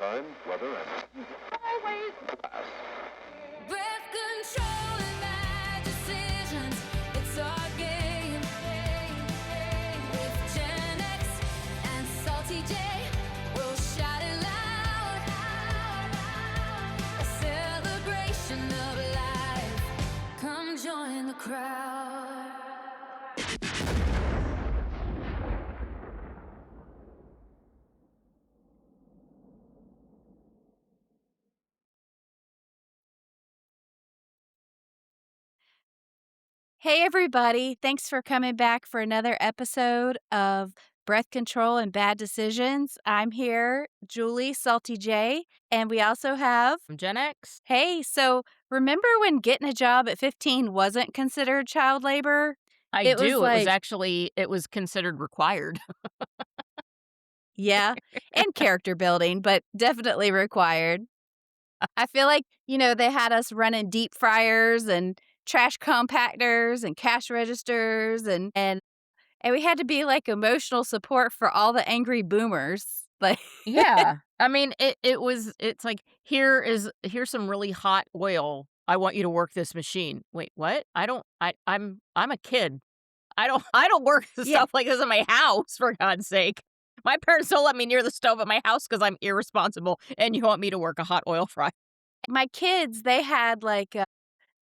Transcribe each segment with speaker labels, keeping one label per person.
Speaker 1: time, weather, and always glass.
Speaker 2: Breath control and bad decisions. It's our game. With Gen X and Salty J, we'll shout it loud. A celebration of life. Come join the crowd.
Speaker 3: Hey, everybody. Thanks for coming back for another episode of Breath Control and Bad Decisions. I'm here, Julie, Salty J, and we also have
Speaker 4: Gen X.
Speaker 3: Hey, so remember when getting a job at 15 wasn't considered child labor?
Speaker 4: It was considered required.
Speaker 3: Yeah, and character building, but definitely required. I feel like, they had us running deep fryers and trash compactors and cash registers and we had to be like emotional support for all the angry boomers. Like,
Speaker 4: Yeah. I mean, it's like, here's some really hot oil. I want you to work this machine. Wait, what? I'm a kid. I don't work
Speaker 3: Yeah.
Speaker 4: stuff like this in my house, for God's sake. My parents don't let me near the stove at my house because I'm irresponsible, and you want me to work a hot oil fry.
Speaker 3: My kids, they had like,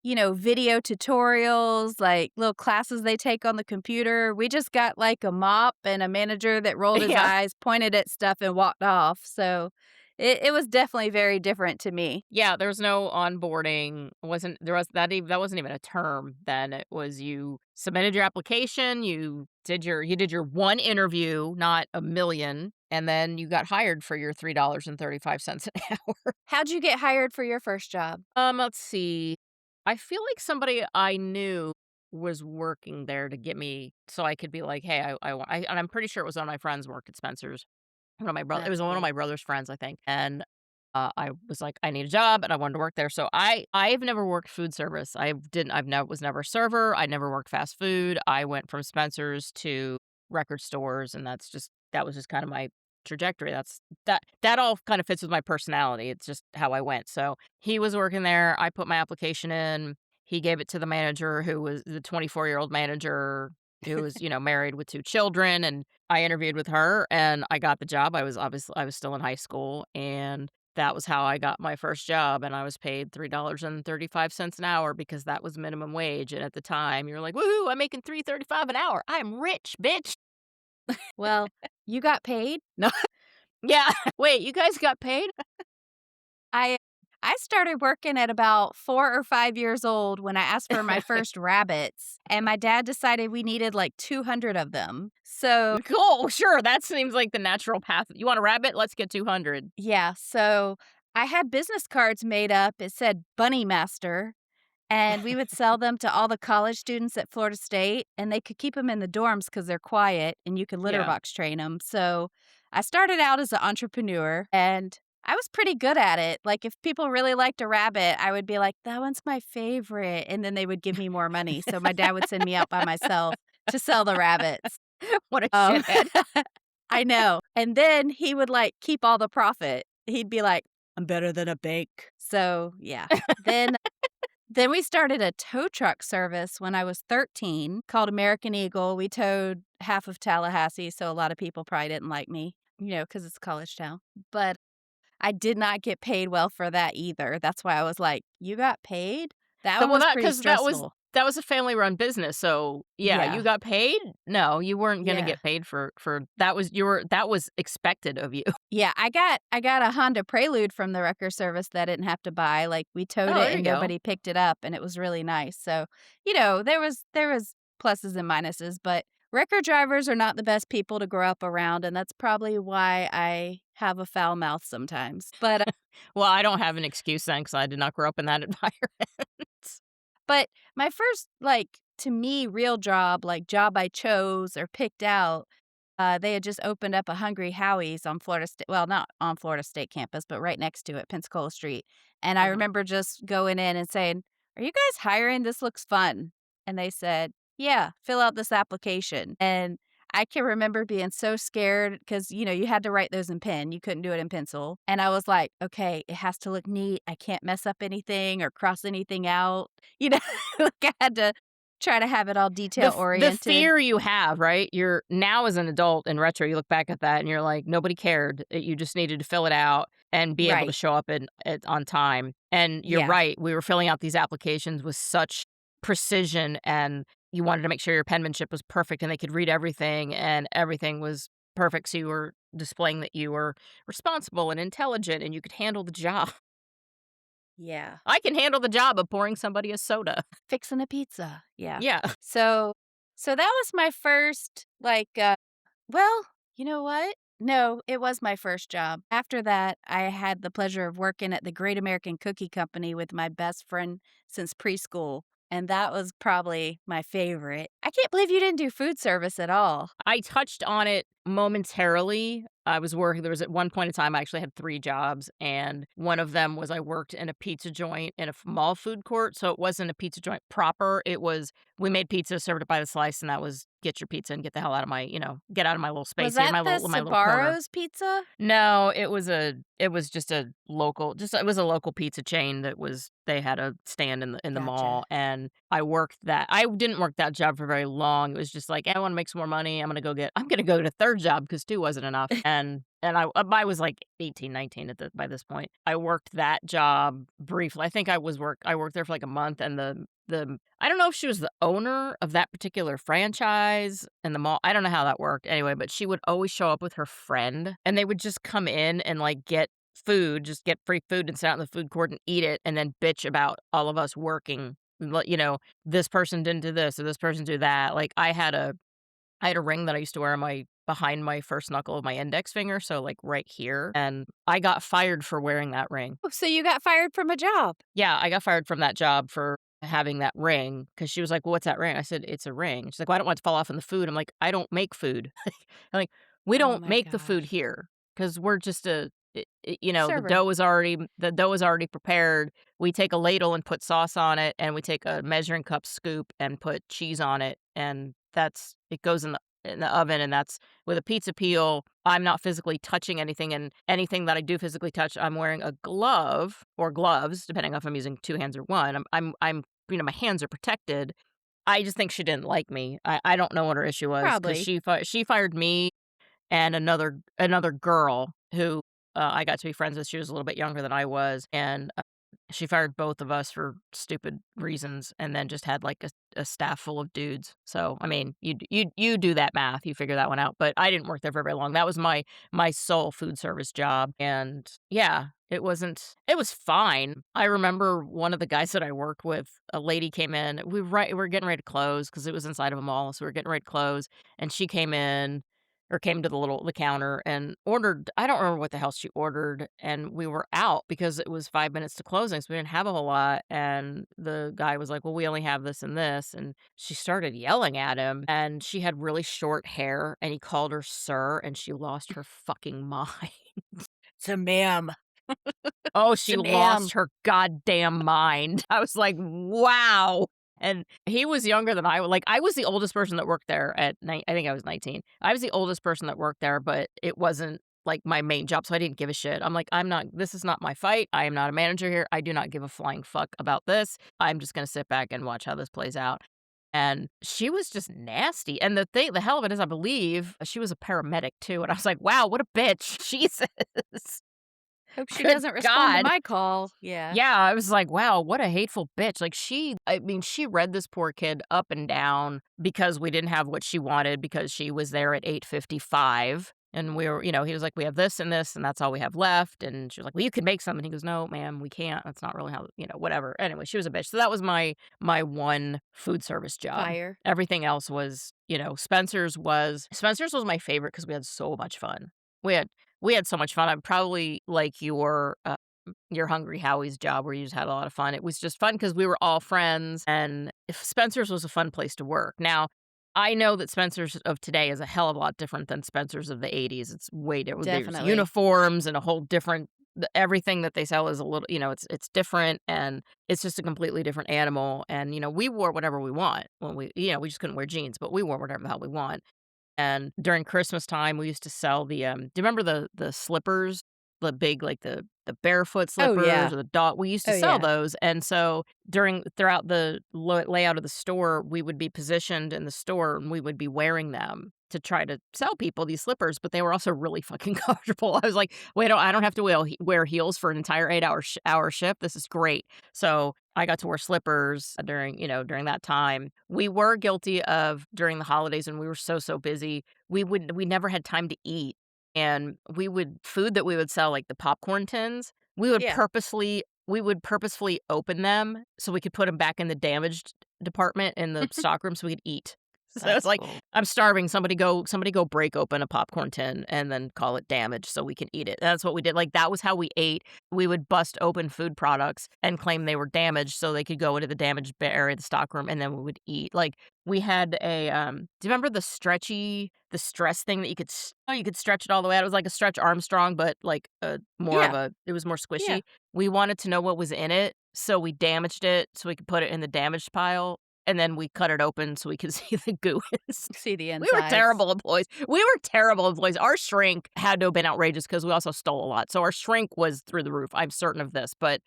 Speaker 3: video tutorials, like little classes they take on the computer. We just got like a mop and a manager that rolled his
Speaker 4: Yeah.
Speaker 3: eyes, pointed at stuff, and walked off. So it was definitely very different to me.
Speaker 4: Yeah, there's no onboarding. That wasn't even a term then. It was you submitted your application, you did your one interview, not a million, and then you got hired for your $3.35 an hour.
Speaker 3: How'd you get hired for your first job?
Speaker 4: Let's see. I feel like somebody I knew was working there to get me so I could be like, "Hey, and I'm pretty sure it was one of my friends worked at Spencer's. One of my brother, it
Speaker 3: That's
Speaker 4: was one of
Speaker 3: cool.
Speaker 4: my brother's friends, I think, and I was like, I need a job, and I wanted to work there. So I've never worked food service. Was never a server. I never worked fast food. I went from Spencer's to record stores, and that was just kind of my trajectory. That all kind of fits with my personality. It's just how I went. So he was working there. I put my application in. He gave it to the manager, who was the 24-year-old manager who was, married with 2 children, and I interviewed with her and I got the job. I was still in high school, and that was how I got my first job, and I was paid $3.35 an hour because that was minimum wage, and at the time, you're like, "Woohoo, I'm making $3.35 an hour. I'm rich, bitch."
Speaker 3: Well, you got paid?
Speaker 4: No. Yeah. Wait, you guys got paid?
Speaker 3: I I started working at about 4 or 5 years old when I asked for my first rabbits, and my dad decided we needed like 200 of them. So,
Speaker 4: Cool, sure, that seems like the natural path. You want a rabbit? Let's get 200.
Speaker 3: yeah, so I had business cards made up. It said Bunny Master, and we would sell them to all the college students at Florida State, and they could keep them in the dorms because they're quiet and you could litter
Speaker 4: Yeah.
Speaker 3: box train them. So I started out as an entrepreneur and I was pretty good at it. Like if people really liked a rabbit, I would be like, that one's my favorite. And then they would give me more money. So my dad would send me out by myself to sell the rabbits.
Speaker 4: What a
Speaker 3: Um,
Speaker 4: shithead.
Speaker 3: I know. And then he would like keep all the profit. He'd be like, I'm better than a bank. So yeah. Then then we started a tow truck service when I was 13 called American Eagle. We towed half of Tallahassee, so a lot of people probably didn't like me, because it's a college town. But I did not get paid well for that either. That's why I was like, you got paid? That one
Speaker 4: Well,
Speaker 3: was pretty stressful.
Speaker 4: that was a family-run business, so, yeah,
Speaker 3: Yeah.
Speaker 4: you got paid? No, you weren't gonna
Speaker 3: Yeah.
Speaker 4: get paid for that was expected of you.
Speaker 3: Yeah, I got a Honda Prelude from the wrecker service that I didn't have to buy. Like we towed
Speaker 4: Oh,
Speaker 3: it
Speaker 4: there you
Speaker 3: and
Speaker 4: go.
Speaker 3: nobody picked it up and it was really nice. So, there was pluses and minuses, but wrecker drivers are not the best people to grow up around, and that's probably why I have a foul mouth sometimes. But
Speaker 4: Well, I don't have an excuse then, because I did not grow up in that environment.
Speaker 3: but my first to me real job, like job I chose or picked out, they had just opened up a Hungry Howie's on Florida State. Well, not on Florida State campus, but right next to it, Pensacola Street. And I
Speaker 4: Mhm.
Speaker 3: remember just going in and saying, "Are you guys hiring? This looks fun." And they said, "Yeah, fill out this application." And I can remember being so scared because, you had to write those in pen. You couldn't do it in pencil. And I was like, okay, it has to look neat. I can't mess up anything or cross anything out. You know, like I had to try to have it all detail
Speaker 4: The
Speaker 3: oriented.
Speaker 4: fear you have, right? You're now as an adult in retro, you look back at that and you're like, nobody cared. You just needed to fill it out and be able to
Speaker 3: Right.
Speaker 4: show up on time. And you're
Speaker 3: Yeah.
Speaker 4: right. We were filling out these applications with such precision, and you wanted to make sure your penmanship was perfect and they could read everything and everything was perfect. So you were displaying that you were responsible and intelligent and you could handle the job.
Speaker 3: Yeah.
Speaker 4: I can handle the job of pouring somebody a soda.
Speaker 3: Fixing a pizza. Yeah.
Speaker 4: Yeah.
Speaker 3: So that was my first, well, you know what? No, it was my first job. After that, I had the pleasure of working at the Great American Cookie Company with my best friend since preschool. And that was probably my favorite. I can't believe you didn't do food service at all.
Speaker 4: I touched on it momentarily. I was working there was at one point in time, I actually had 3 jobs, and one of them was I worked in a pizza joint in a mall food court, so it wasn't a pizza joint proper, it was we made pizza, served it by the slice, and that was get your pizza and get the hell out of my get out of my little
Speaker 3: Was
Speaker 4: space here,
Speaker 3: that the
Speaker 4: my little corner.
Speaker 3: Sbarro's pizza?
Speaker 4: No, it was just a local it was a local pizza chain that was they had a stand in the mall,
Speaker 3: Gotcha.
Speaker 4: and I worked that. I didn't work that job for very long. It was just like, I wanna make some more money. I'm gonna go get a 3rd job because 2 wasn't enough, and I was like 18, 19 by this point. I worked that job briefly. I think I worked there for like a month, and the I don't know if she was the owner of that particular franchise in the mall. I don't know how that worked anyway, but she would always show up with her friend, and they would just come in and, like, get food, just get free food and sit out in the food court and eat it and then bitch about all of us working. This person didn't do this or this person do that. Like, I had a ring that I used to wear on my behind my first knuckle of my index finger, so, like, right here, and I got fired for wearing that ring.
Speaker 3: Oh, so you got fired from a job?
Speaker 4: Yeah, I got fired from that job for having that ring because she was like, "Well, what's that ring?" I said, "It's a ring." She's like, "Well, I don't want it to fall off in the food." I'm like, "I don't make food." I'm like, "We
Speaker 3: Oh
Speaker 4: don't
Speaker 3: my
Speaker 4: make the food
Speaker 3: gosh.
Speaker 4: here because 'cause we're just
Speaker 3: Server.
Speaker 4: the dough is already prepared. We take a ladle and put sauce on it, and we take a measuring cup scoop and put cheese on it, and that's it goes in the oven, and that's with a pizza peel. I'm not physically touching anything, and anything that I do physically touch, I'm wearing a glove or gloves, depending on if I'm using 2 hands or 1. I'm my hands are protected. I just think she didn't like me. I don't know what her issue was because
Speaker 3: Probably.
Speaker 4: she fired me and another girl who, I got to be friends with. She was a little bit younger than I was, and, she fired both of us for stupid reasons and then just had, like, a staff full of dudes. So, I mean, you do that math, you figure that one out, but I didn't work there for very long. That was my sole food service job, and yeah, it was fine. I remember one of the guys that I worked with, a lady came in. We were getting ready to close because it was inside of a mall, so we were getting ready to close, and she came in or came to the counter and ordered I don't remember what the hell she ordered, and we were out because it was 5 minutes to closing, so we didn't have a whole lot, and the guy was like, "Well, we only have this and this," and she started yelling at him, and she had really short hair, and he called her sir, and she lost her fucking mind.
Speaker 3: It's a ma'am.
Speaker 4: Oh,
Speaker 3: It's
Speaker 4: she
Speaker 3: a ma'am.
Speaker 4: lost her goddamn mind. I was like, "Wow." And he was younger than I was the oldest person that worked there I think I was 19. I was the oldest person that worked there, but it wasn't, like, my main job, so I didn't give a shit. I'm like, this is not my fight. I am not a manager here. I do not give a flying fuck about this. I'm just gonna sit back and watch how this plays out." And she was just nasty, and the hell of it is, I believe, she was a paramedic too, and I was like, "Wow, what a bitch." Jesus.
Speaker 3: Hope she
Speaker 4: Good
Speaker 3: doesn't respond to
Speaker 4: God.
Speaker 3: my call. Yeah.
Speaker 4: Yeah, I was like, "Wow, what a hateful bitch." Like, I mean, she read this poor kid up and down because we didn't have what she wanted because she was there at 8:55, and he was like, "We have this, and that's all we have left," and she was like, "Well, you can make some," and he goes, "No, ma'am, we can't. That's not really how," whatever. Anyway, she was a bitch. So that was my one food service job.
Speaker 3: Fire.
Speaker 4: Everything else was, Spencer's was my favorite because we had so much fun. We had we had so much fun. I'm probably like your Hungry Howie's job where you just had a lot of fun. It was just fun because we were all friends, and if Spencer's was a fun place to work. Now, I know that Spencer's of today is a hell of a lot different than Spencer's of the '80s. It's way different. There's
Speaker 3: Definitely.
Speaker 4: uniforms and a whole different everything that they sell is a little, it's different, and it's just a completely different animal, and, we wore whatever we want when we just couldn't wear jeans, but we wore whatever the hell we want. And during Christmas time, we used to sell do you remember the slippers? The big, like, the barefoot
Speaker 3: Oh,
Speaker 4: slippers
Speaker 3: yeah.
Speaker 4: or the dog we used to
Speaker 3: Oh,
Speaker 4: sell
Speaker 3: yeah.
Speaker 4: those, and so throughout the layout of the store, we would be positioned in the store, and we would be wearing them to try to sell people these slippers, but they were also really fucking comfortable. I was like, "Wait, I don't have to wear heels for an entire 8-hour shift. This is great." So, I got to wear slippers during that time. We were guilty of during the holidays, and we were so busy, we never had time to eat. And food that we would sell, like the popcorn tins,
Speaker 3: Yeah.
Speaker 4: we would purposefully open them so we could put them back in the damaged department in the stockroom so we could eat. So it's
Speaker 3: That's
Speaker 4: like,
Speaker 3: cool.
Speaker 4: "I'm starving, somebody go break open a popcorn tin and then call it damaged so we can eat it." That's what we did, like, that was how we ate. We would bust open food products and claim they were damaged so they could go into the damaged area of the stockroom, and then we would eat. Like, we had do you remember the stress thing that you could stretch it all the way out? It was like a Stretch Armstrong, but like
Speaker 3: Yeah.
Speaker 4: it was more
Speaker 3: Yeah.
Speaker 4: squishy. We wanted to know what was in it, so we damaged it so we could put it in the damaged pile, and then we cut it open so we could see the goo inside.
Speaker 3: See the
Speaker 4: We were
Speaker 3: insides.
Speaker 4: terrible employees. We were terrible employees. Our shrink had to have been outrageous because we also stole a lot, so our shrink was through the roof. I'm certain of this, but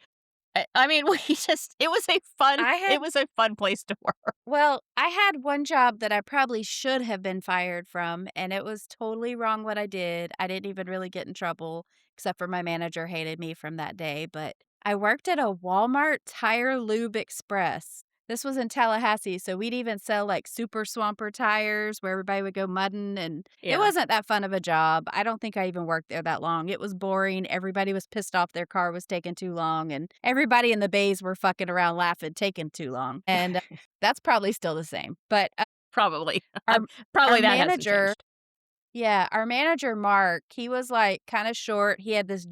Speaker 4: I mean,
Speaker 3: I
Speaker 4: it
Speaker 3: had
Speaker 4: was a fun place to work.
Speaker 3: Well, I had one job that I probably should have been fired from, and it was totally wrong what I did. I didn't even really get in trouble, except for my manager hated me from that day. But I worked at a Walmart Tire Lube Express. This was in Tallahassee, so we'd even sell like super swamper tires where everybody would go mudding, and it
Speaker 4: Yeah.
Speaker 3: wasn't that fun of a job. I don't think I even worked there that long. It was boring. Everybody was pissed off their car was taking too long, and everybody in the bays were fucking around laughing, taking too long. And that's probably still the same, but,
Speaker 4: Probably.
Speaker 3: our our
Speaker 4: Probably that hasn't
Speaker 3: manager
Speaker 4: changed.
Speaker 3: yeah, our manager, Mark, he was, like, kinda short, he had this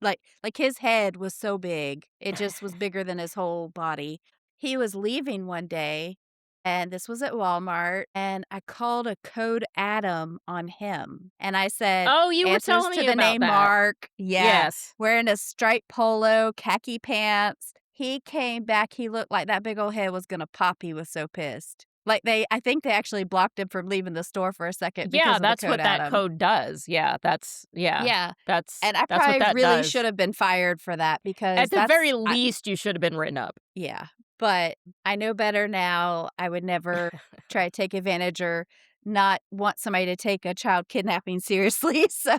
Speaker 3: like, his head was so big, it just was bigger than his whole body. He was leaving one day, and this was at Walmart, and I called a code Adam on him, and I said,
Speaker 4: Oh, you were
Speaker 3: "Answers
Speaker 4: telling
Speaker 3: to
Speaker 4: me
Speaker 3: the
Speaker 4: about
Speaker 3: name
Speaker 4: that.
Speaker 3: Mark." Yeah,
Speaker 4: Yes.
Speaker 3: wearing a striped polo, khaki pants. He came back, he looked like that big old head was gonna pop, he was so pissed. Like, I think they actually blocked him from leaving the store for a second
Speaker 4: Yeah,
Speaker 3: because of the
Speaker 4: that's
Speaker 3: code
Speaker 4: what that
Speaker 3: Adam.
Speaker 4: code does. Yeah.
Speaker 3: Yeah, and I
Speaker 4: That's what
Speaker 3: probably
Speaker 4: that
Speaker 3: really
Speaker 4: does.
Speaker 3: should have been fired for that because
Speaker 4: At the
Speaker 3: that's
Speaker 4: very
Speaker 3: I
Speaker 4: least, you should have been written up.
Speaker 3: yeah, but I know better now. I would never try to take advantage or not want somebody to take a child kidnapping seriously, so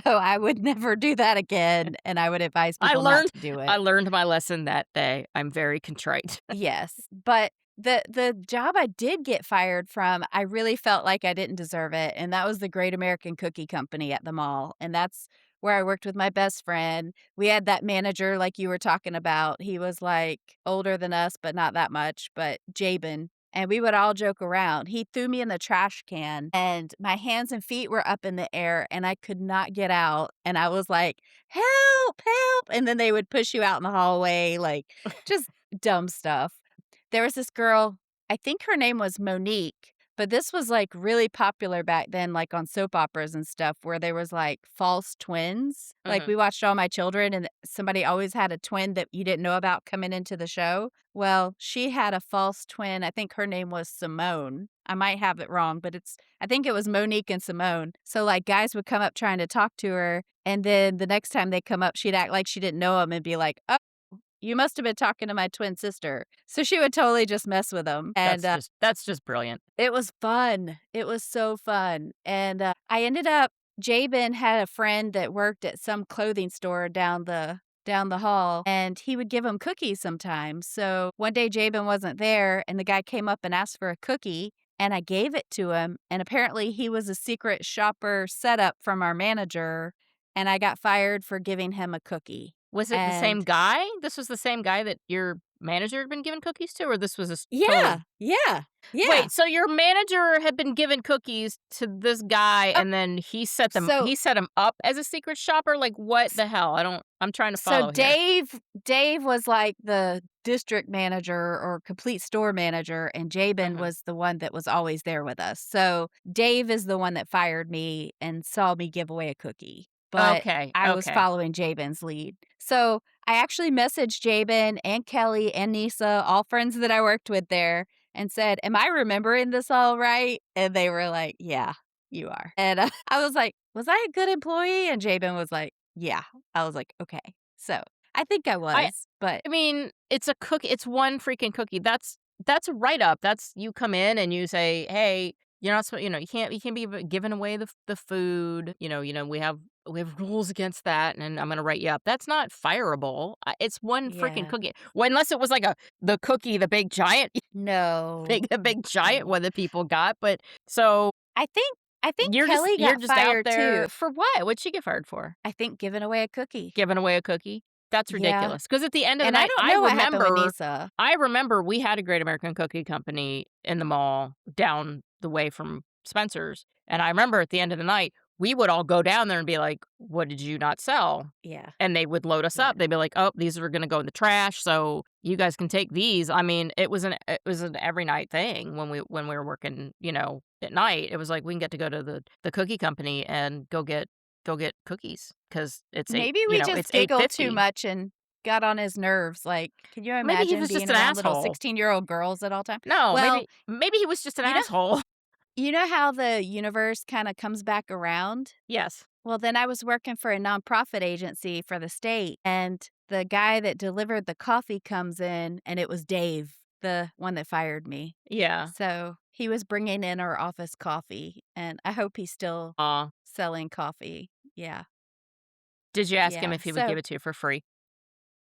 Speaker 3: I would never do that again, and I would advise
Speaker 4: I
Speaker 3: people not
Speaker 4: learned
Speaker 3: to do
Speaker 4: I
Speaker 3: it.
Speaker 4: learned my lesson that day. I'm very contrite.
Speaker 3: Yes, but the job I did get fired from, I really felt like I didn't deserve it, and that was the Great American Cookie Company at the mall, and that's where I worked with my best friend. We had that manager like you were talking about. He was, like, older than us, but not that much, but Jabin, and we would all joke around. He threw me in the trash can, and my hands and feet were up in the air, and I could not get out, and I was like, "Help, help," and then they would push you out in the hallway, like, just dumb stuff. There was this girl, I think her name was Monique, but this was, like, really popular back then, like, on soap operas and stuff where there was, like, false twins. Like,
Speaker 4: Mhm.
Speaker 3: we watched All My Children, and somebody always had a twin that you didn't know about coming into the show. Well, she had a false twin. I think her name was Simone. I might have it wrong, but I think it was Monique and Simone. So, like, guys would come up trying to talk to her, and then the next time they come up, she'd act like she didn't know him and be like, "Oh, you must have been talking to my twin sister." So she would totally just mess with him, and,
Speaker 4: That's just brilliant.
Speaker 3: it was fun. It was so fun, and, I ended up Jabin had a friend that worked at some clothing store down the hall, and he would give him cookies sometimes. So one day Jabin wasn't there, and the guy came up and asked for a cookie, and I gave it to him, and apparently he was a secret shopper setup from our manager, and I got fired for giving him a cookie,
Speaker 4: Was it the same
Speaker 3: and
Speaker 4: guy? This was the same guy that your manager had been giving cookies to, or this was
Speaker 3: yeah,
Speaker 4: totally
Speaker 3: yeah, yeah.
Speaker 4: Wait, so your manager had been giving cookies to this guy,
Speaker 3: Oh,
Speaker 4: and then
Speaker 3: so
Speaker 4: he set him up as a secret shopper? Like, what the hell? I'm trying to
Speaker 3: So
Speaker 4: follow here.
Speaker 3: Dave was like the district manager or complete store manager, and Jabin
Speaker 4: Mhm.
Speaker 3: was the one that was always there with us. So Dave is the one that fired me and saw me give away a cookie, but
Speaker 4: Okay,
Speaker 3: I was
Speaker 4: okay.
Speaker 3: following Jabin's lead. So I actually messaged Jabin and Kelly and Nisa, all friends that I worked with there, and said, "Am I remembering this all right?" And they were like, "Yeah, you are." And I was like, "Was I a good employee?" And Jabin was like, "Yeah." I was like, "Okay." So I think I
Speaker 4: I
Speaker 3: was, but
Speaker 4: I mean, it's a cookie. It's one freaking cookie. That's a write up. That's you come in and you say, "Hey, you're not supposed. You can't be giving away the food. We have rules against that, and I'm gonna write you up." That's not fireable. It's one freaking
Speaker 3: yeah.
Speaker 4: cookie. Well, unless it was like the cookie, the big giant,
Speaker 3: No.
Speaker 4: the big giant
Speaker 3: No.
Speaker 4: one that people got. But so
Speaker 3: I think
Speaker 4: you're just
Speaker 3: Kelly
Speaker 4: you're
Speaker 3: got
Speaker 4: just out
Speaker 3: fired too.
Speaker 4: there for what? What'd she get fired for?
Speaker 3: I think giving away a cookie.
Speaker 4: Giving away a cookie? That's
Speaker 3: Yeah.
Speaker 4: ridiculous. Because at the end of the
Speaker 3: And I
Speaker 4: night,
Speaker 3: don't
Speaker 4: I
Speaker 3: know what happened with
Speaker 4: remember
Speaker 3: Nisa.
Speaker 4: I remember we had a Great American Cookie Company in the mall down the way from Spencer's, and I remember at the end of the night, we would all go down there and be like, "What did you not sell?"
Speaker 3: Yeah.
Speaker 4: And they would load us
Speaker 3: Yeah.
Speaker 4: up. They'd be like, "Oh, these are gonna go in the trash, so you guys can take these." I mean, it was an every night thing when we were working, at night. It was like we can get to go to the cookie company and go get cookies because
Speaker 3: Maybe we just
Speaker 4: it's
Speaker 3: giggled too
Speaker 4: 8:50.
Speaker 3: much and got on his nerves. Like, can you
Speaker 4: Maybe he
Speaker 3: imagine
Speaker 4: was just
Speaker 3: being
Speaker 4: an
Speaker 3: around little
Speaker 4: asshole.
Speaker 3: 16-year-old girls at all time?
Speaker 4: No,
Speaker 3: Well,
Speaker 4: maybe he was just an
Speaker 3: you know
Speaker 4: asshole.
Speaker 3: you know how the universe kinda comes back around?
Speaker 4: Yes.
Speaker 3: Well, then I was working for a nonprofit agency for the state, and the guy that delivered the coffee comes in, and it was Dave, the one that fired me.
Speaker 4: Yeah.
Speaker 3: So, he was bringing in our office coffee, and I hope he's still
Speaker 4: Aw.
Speaker 3: selling coffee. Yeah,
Speaker 4: Did you ask him
Speaker 3: yeah.
Speaker 4: if he would
Speaker 3: So
Speaker 4: give it to you for free?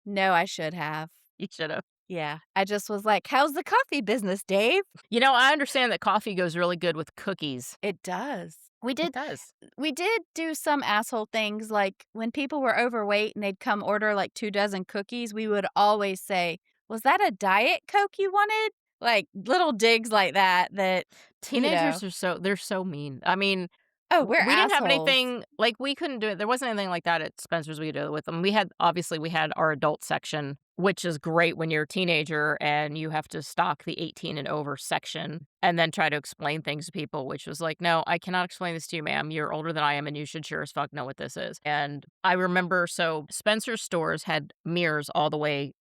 Speaker 3: no, I should have.
Speaker 4: You should've.
Speaker 3: Yeah. I just was like, "How's the coffee business, Dave?"
Speaker 4: I understand that coffee goes really good with cookies.
Speaker 3: It does.
Speaker 4: It does.
Speaker 3: We did do some asshole things, like, when people were overweight and they'd come order, like, 2 dozen cookies, we would always say, "Was that a Diet Coke you wanted?" Like, little digs like that, you know.
Speaker 4: Teenagers they're so mean. I mean,
Speaker 3: Oh, we're
Speaker 4: we didn't have
Speaker 3: assholes.
Speaker 4: anything like, we couldn't do it. There wasn't anything like that at Spencer's we could do it with them. We had our adult section, which is great when you're a teenager and you have to stock the 18 and over section and then try to explain things to people, which was like, "No, I cannot explain this to you, ma'am. You're older than I am, and you should sure as fuck know what this is." And I remember Spencer's stores had mirrors all the way.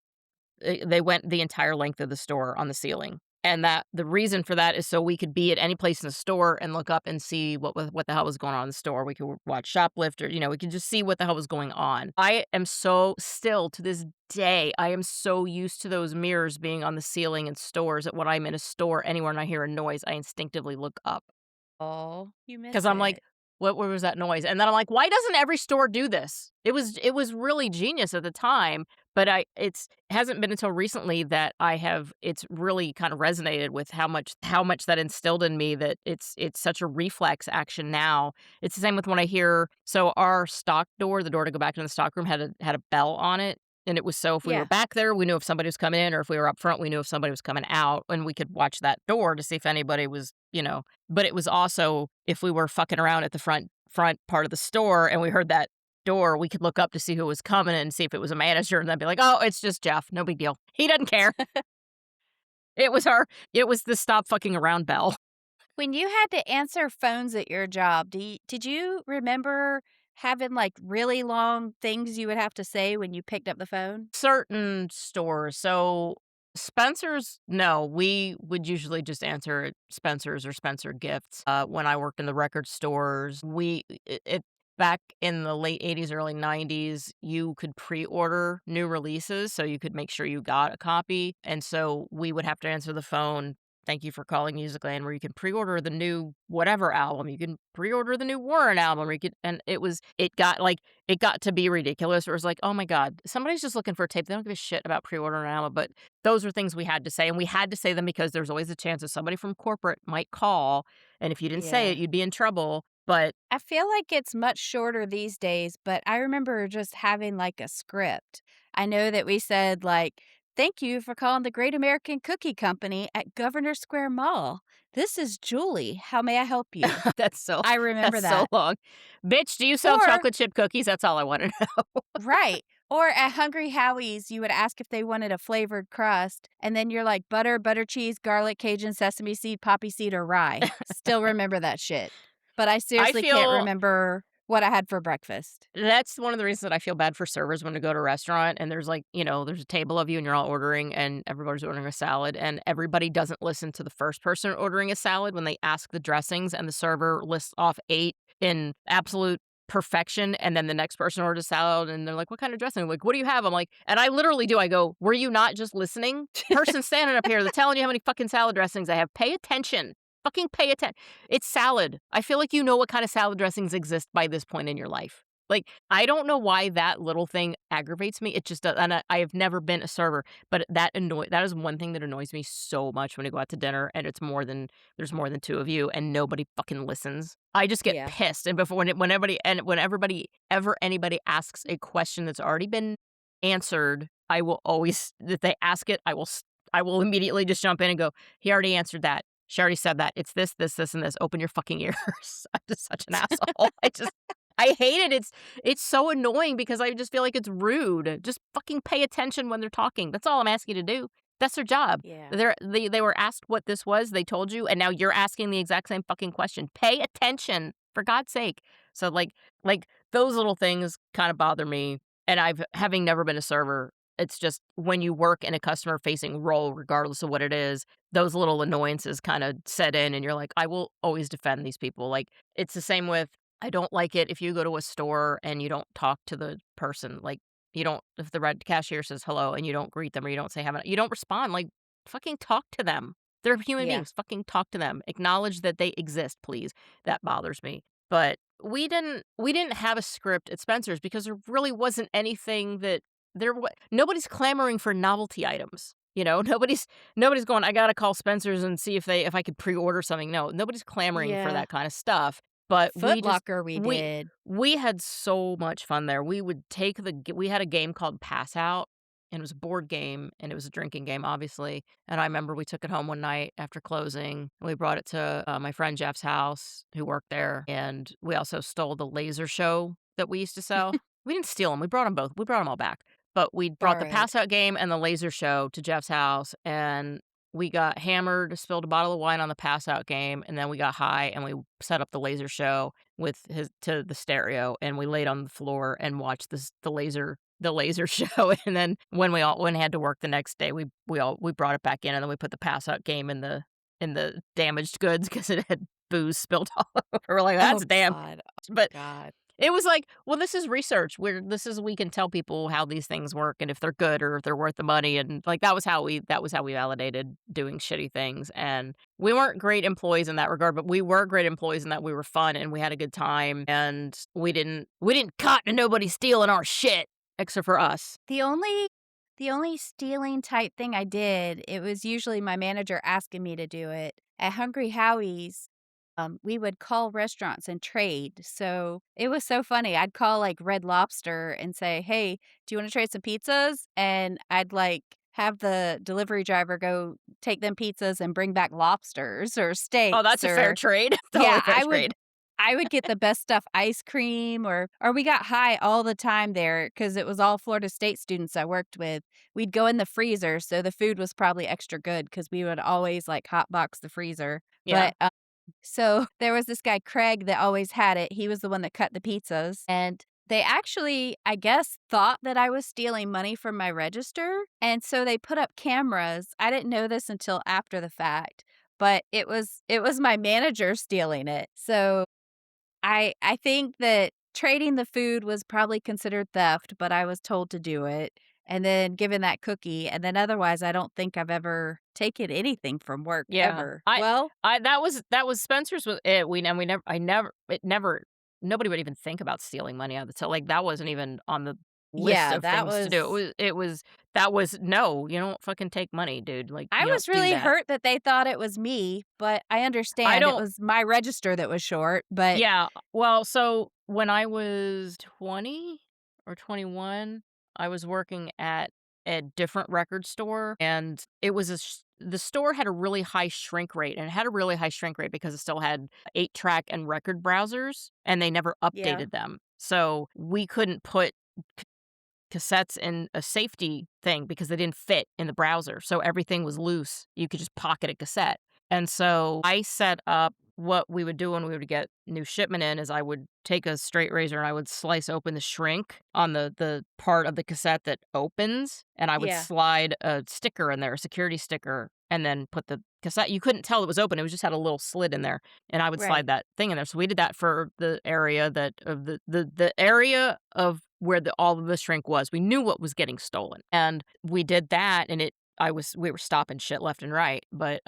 Speaker 4: They went the entire length of the store on the ceiling. And that the reason for that is so we could be at any place in the store and look up and see what the hell was going on in the store. We could watch shoplifters, we could just see what the hell was going on. I am so still to this day, I am so used to those mirrors being on the ceiling in stores that when I'm in a store anywhere and I hear a noise, I instinctively look up.
Speaker 3: Oh, you miss
Speaker 4: 'Cause I'm like,
Speaker 3: it.
Speaker 4: What was that noise?" And then I'm like, "Why doesn't every store do this?" It was really genius at the time, but it hasn't been until recently that it's really kind of resonated with how much that instilled in me that it's such a reflex action now. It's the same with when I hear our stock door, the door to go back into the stock room had a bell on it, and it was so if we were
Speaker 3: Yeah.
Speaker 4: back there, we knew if somebody was coming in, or if we were up front, we knew if somebody was coming out, and we could watch that door to see if anybody was. But it was also if we were fucking around at the front part of the store and we heard that door, we could look up to see who was coming and see if it was a manager and then be like, "Oh, it's just Jeff. No big deal. He doesn't care." It was the stop fucking around bell.
Speaker 3: When you had to answer phones at your job, did you remember having, like, really long things you would have to say when you picked up the phone?
Speaker 4: Certain stores. So Spencer's, no, we would usually just answer at Spencer's or Spencer Gifts. When I worked in the record stores, back in the late 80s, early 90s, you could pre-order new releases, so you could make sure you got a copy. And so we would have to answer the phone. Thank you for calling Musicland, where you can pre-order the new whatever album. You can pre-order the new Warren album. Or you could, and it got to be ridiculous. Where it was like, oh my God, somebody's just looking for a tape. They don't give a shit about pre-ordering an album. But those are things we had to say. And we had to say them because there's always a chance that somebody from corporate might call. And if you didn't say
Speaker 3: Yeah.
Speaker 4: it, you'd be in trouble. But
Speaker 3: I feel like it's much shorter these days, but I remember just having, like, a script. I know that we said, like, "Thank you for calling the Great American Cookie Company at Governor Square Mall. This is Julie. How may I help you?"
Speaker 4: that's so
Speaker 3: I remember
Speaker 4: that's so
Speaker 3: that.
Speaker 4: long. Bitch, do you sell
Speaker 3: Or
Speaker 4: chocolate chip cookies? That's all I want to know.
Speaker 3: right. Or at Hungry Howie's, you would ask if they wanted a flavored crust, and then you're like, butter, butter cheese, garlic, Cajun, sesame seed, poppy seed, or rye. Still remember that shit. But I
Speaker 4: I
Speaker 3: seriously can't
Speaker 4: feel
Speaker 3: remember what I had for breakfast.
Speaker 4: That's one of the reasons that I feel bad for servers when we go to a restaurant and there's like, there's a table of you and you're all ordering and everybody's ordering a salad and everybody doesn't listen to the first person ordering a salad when they ask the dressings and the server lists off 8 in absolute perfection and then the next person orders a salad and they're like, "What kind of dressing?" I'm like, "What do you have?" I'm like, and I literally do. I go, "Were you not just listening? Person standing up here, they're telling you how many fucking salad dressings I have. Pay attention. Fucking pay attention. It's salad. I feel like you know what kind of salad dressings exist by this point in your life." Like, I don't know why that little thing aggravates me. It just does, and I have never been a server, but that is one thing that annoys me so much when I go out to dinner and there's more than 2 of you and nobody fucking listens. I just get
Speaker 3: Yeah.
Speaker 4: pissed, and whenever anybody asks a question that's already been answered, I will always if they ask it, I will immediately just jump in and go, "He already answered that. She already said that. It's this, and this. Open your fucking ears." I'm just such an asshole. I hate it. It's so annoying because I just feel like it's rude. Just fucking pay attention when they're talking. That's all I'm asking you to do. That's their job.
Speaker 3: Yeah.
Speaker 4: They were asked what this was, they told you, and now you're asking the exact same fucking question. Pay attention, for God's sake. So, like, those little things kinda bother me, and having never been a server, it's just when you work in a customer-facing role, regardless of what it is, those little annoyances kinda set in, and you're like, "I will always defend these people." Like, it's the same with I don't like it if you go to a store and you don't talk to the person, like, you don't if the red cashier says hello and you don't greet them or you don't say you don't respond, like, fucking talk to them. They're human
Speaker 3: Yeah.
Speaker 4: beings, fucking talk to them. Acknowledge that they exist, please. That bothers me. But we didn't have a script at Spencer's because there really wasn't anything that nobody's clamoring for novelty items, nobody's going, "I gotta call Spencer's and see if I could pre-order something." No, nobody's clamoring for
Speaker 3: Yeah.
Speaker 4: that kinda stuff. But
Speaker 3: Foot Locker we
Speaker 4: we
Speaker 3: did.
Speaker 4: we had so much fun there. We had a game called Pass Out, and it was a board game, and it was a drinking game, obviously, and I remember we took it home one night after closing, and we brought it to, my friend Jeff's house who worked there, and we also stole the laser show that we used to sell. We didn't steal them. We brought them all back, but we brought the
Speaker 3: Borrowed.
Speaker 4: Pass Out game and the laser show to Jeff's house, and we got hammered, spilled a bottle of wine on the Pass Out game, and then we got high, and we set up the laser show with his to the stereo, and we laid on the floor and watched the laser show, and then when we had to work the next day, we brought it back in, and then we put the Pass Out game in the damaged goods because it had booze spilled all over. We're like,
Speaker 3: Oh
Speaker 4: "That's damn."
Speaker 3: god. Oh
Speaker 4: But
Speaker 3: god.
Speaker 4: it was like, well, this is research. We can tell people how these things work and if they're good or if they're worth the money, and, like, that was how we validated doing shitty things, and we weren't great employees in that regard, but we were great employees in that we were fun and we had a good time, and we didn't cotton to nobody stealing our shit except for us.
Speaker 3: The only stealing type thing I did, it was usually my manager asking me to do it. At Hungry Howie's, we would call restaurants and trade. So it was so funny. I'd call like Red Lobster and say, "Hey, do you want to trade some pizzas?" And I'd like have the delivery driver go take them pizzas and bring back lobsters or
Speaker 4: Oh, that's
Speaker 3: steaks
Speaker 4: a fair
Speaker 3: or
Speaker 4: trade. Totally
Speaker 3: yeah,
Speaker 4: fair trade.
Speaker 3: I would get the best stuff, ice cream or we got high all the time there because it was all Florida State students I worked with. We'd go in the freezer, so the food was probably extra good because we would always, like, hotbox the freezer.
Speaker 4: Yeah.
Speaker 3: But, so there was this guy, Craig, that always had it. He was the one that cut the pizzas, and they actually, I guess, thought that I was stealing money from my register, and so they put up cameras. I didn't know this until after the fact, but it was my manager stealing it. So I think that trading the food was probably considered theft, but I was told to do it, and then given that cookie, and then otherwise, I don't think I've ever taken anything from work
Speaker 4: Yeah.
Speaker 3: ever. Well,
Speaker 4: That was Spencer's with it. We never I never it never nobody would even think about stealing money out of the till, like, that wasn't even on the list
Speaker 3: yeah,
Speaker 4: of
Speaker 3: that
Speaker 4: things to do.
Speaker 3: was
Speaker 4: That was, "No, you don't fucking take money, dude, like,
Speaker 3: I
Speaker 4: you don't
Speaker 3: was
Speaker 4: do
Speaker 3: really
Speaker 4: that."
Speaker 3: hurt that they thought it was me, but I
Speaker 4: I
Speaker 3: understand it
Speaker 4: don't
Speaker 3: was my register that was short, but
Speaker 4: Yeah, well, so when I was 20 or 21, I was working at a different record store, and it was the store had a really high shrink rate, and it had a really high shrink rate because it still had 8-track and record browsers, and they never
Speaker 3: yeah.
Speaker 4: updated them. So, we couldn't put cassettes in a safety thing because they didn't fit in the browser, so everything was loose. You could just pocket a cassette. And so I set up what we would do when we would get new shipment in is I would take a straight razor and I would slice open the shrink on the part of the cassette that opens, and I would
Speaker 3: Yeah.
Speaker 4: slide a sticker in there, a security sticker, and then put the cassette. You couldn't tell it was open. It was just had a little slit in there, and I would slide
Speaker 3: Right.
Speaker 4: that thing in there. So we did that for the area that of the area of where all of the shrink was. We knew what was getting stolen, and we did that, and we were stopping shit left and right, but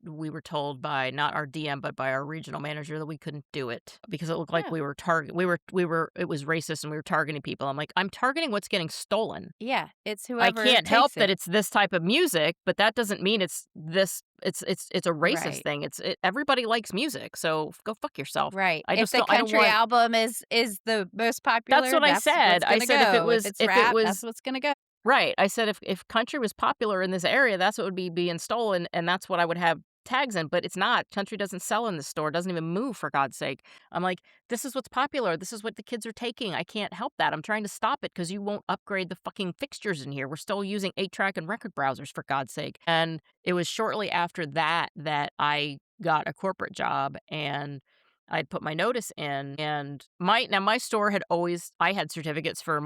Speaker 4: we were told by not our DM, but by our regional manager that we couldn't do it because it looked like
Speaker 3: Oh.
Speaker 4: it was racist and we were targeting people. I'm like, I'm targeting what's getting stolen.
Speaker 3: Yeah. It's
Speaker 4: I
Speaker 3: whoever
Speaker 4: can't help
Speaker 3: takes
Speaker 4: that
Speaker 3: it.
Speaker 4: it's this type of music, but that doesn't mean it's a racist
Speaker 3: Right.
Speaker 4: thing. Everybody likes music, so go fuck yourself.
Speaker 3: Right.
Speaker 4: I
Speaker 3: If
Speaker 4: just
Speaker 3: the
Speaker 4: don't I don't
Speaker 3: country
Speaker 4: want
Speaker 3: album is the most
Speaker 4: That's
Speaker 3: popular,
Speaker 4: what I
Speaker 3: that's what's
Speaker 4: said. I
Speaker 3: gonna
Speaker 4: said
Speaker 3: go. If it's
Speaker 4: if it
Speaker 3: rap, that's
Speaker 4: was
Speaker 3: what's gonna go.
Speaker 4: right. I said if country was popular in this area, that's what would be being stolen, and that's what I would have tags in, but it's not. Country doesn't sell in the store, doesn't even move for God's sake. I'm like, this is what's popular. This is what the kids are taking. I can't help that. I'm trying to stop it because you won't upgrade the fucking fixtures in here. We're still using 8-track and record browsers for God's sake. And it was shortly after that that I got a corporate job and I'd put my notice in and my store had always I had certificates for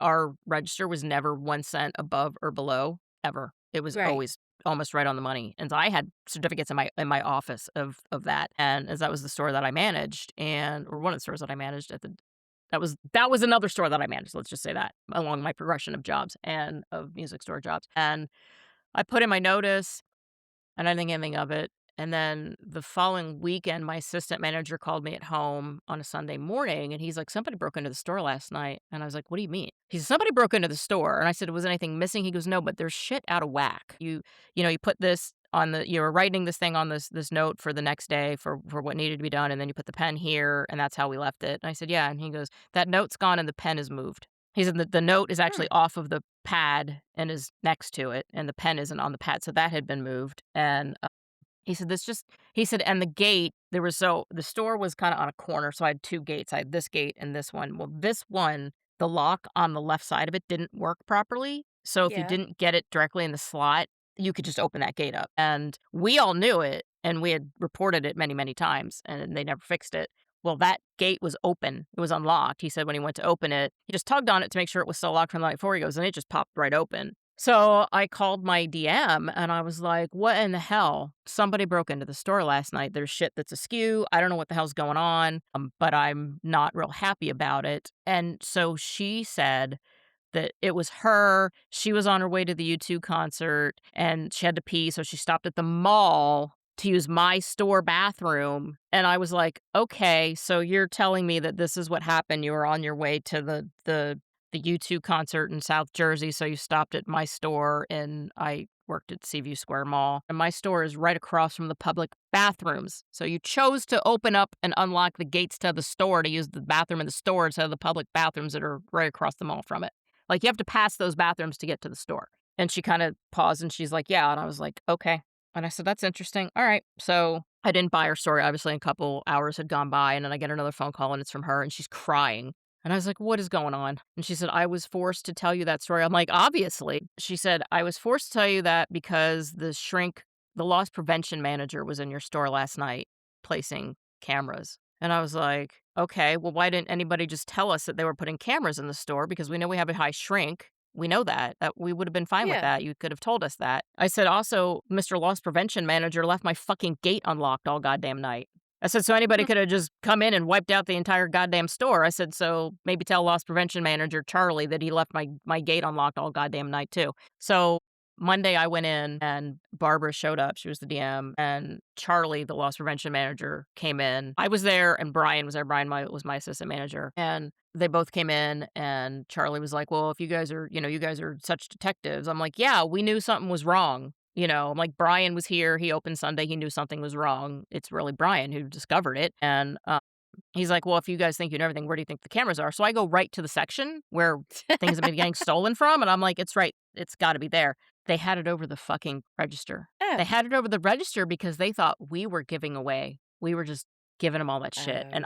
Speaker 4: our register was never 1 cent above or below, ever. It was
Speaker 3: Right.
Speaker 4: always almost right on the money, and so I had certificates in my office of that, and as that was the store that I managed or one of the stores that I managed at the that was another store that I managed, let's just say that, along my progression of jobs and of music store jobs, and I put in my notice and I didn't think anything of it. And then the following weekend, my assistant manager called me at home on a Sunday morning and he's like, somebody broke into the store last night. And I was like, what do you mean? He said, somebody broke into the store. And I said, was anything missing? He goes, no, but there's shit out of whack. You put this on you were writing this thing on this note for the next day for what needed to be done. And then you put the pen here and that's how we left it. And I said, yeah. And he goes, that note's gone and the pen is moved. He said that the note is
Speaker 3: Hmm.
Speaker 4: actually off of the pad and is next to it, and the pen isn't on the pad, so that had been moved. And he said, and the gate the store was kind of on a corner, so I had two gates. I had this gate and this one. Well, this one, the lock on the left side of it didn't work properly, so if you
Speaker 3: Yeah.
Speaker 4: didn't get it directly in the slot, you could just open that gate up. And we all knew it, and we had reported it many, many times, and they never fixed it. Well, that gate was open. It was unlocked. He said when he went to open it, he just tugged on it to make sure it was still locked from the night before. He goes, and it just popped right open. So I called my DM and I was like, what in the hell? Somebody broke into the store last night. There's shit that's askew. I don't know what the hell's going on, but I'm not real happy about it. And so she said that it was her. She was on her way to the U2 concert and she had to pee. So she stopped at the mall to use my store bathroom. And I was like, okay, so you're telling me that this is what happened. You were on your way to the U2 concert in South Jersey, so you stopped at my store, and I worked at Seaview Square Mall, and my store is right across from the public bathrooms. So you chose to open up and unlock the gates to the store to use the bathroom in the store instead of the public bathrooms that are right across the mall from it. Like, you have to pass those bathrooms to get to the store. And she kind of paused, and she's like, yeah. And I was like, okay. And I said, that's interesting. All right. So I didn't buy her story. Obviously, a couple hours had gone by, and then I get another phone call, and it's from her, and she's crying. And I was like, what is going on? And she said, I was forced to tell you that story. I'm like, obviously. She said, I was forced to tell you that because the loss prevention manager was in your store last night placing cameras. And I was like, okay, well, why didn't anybody just tell us that they were putting cameras in the store? Because we know we have a high shrink. We know that we would have been fine with
Speaker 3: Yeah.
Speaker 4: that. You could have told us that. I said, also, Mr. Loss Prevention Manager left my fucking gate unlocked all goddamn night. I said, so anybody could have just come in and wiped out the entire goddamn store. I said, so maybe tell loss prevention manager Charlie that he left my gate unlocked all goddamn night too. So Monday I went in and Barbara showed up. She was the DM and Charlie, the loss prevention manager, came in. I was there and Brian was there. Brian was my assistant manager. And they both came in and Charlie was like, well, if you guys are such detectives. I'm like, yeah, we knew something was wrong. I'm like, Brian was here. He opened Sunday. He knew something was wrong. It's really Brian who discovered it. And he's like, well, if you guys think you know everything, where do you think the cameras are? So I go right to the section where things have been getting stolen from. And I'm like, it's right. It's got to be there. They had it over the fucking register.
Speaker 3: Oh.
Speaker 4: They had it over the register because they thought we were giving away. We were just giving them all that shit. And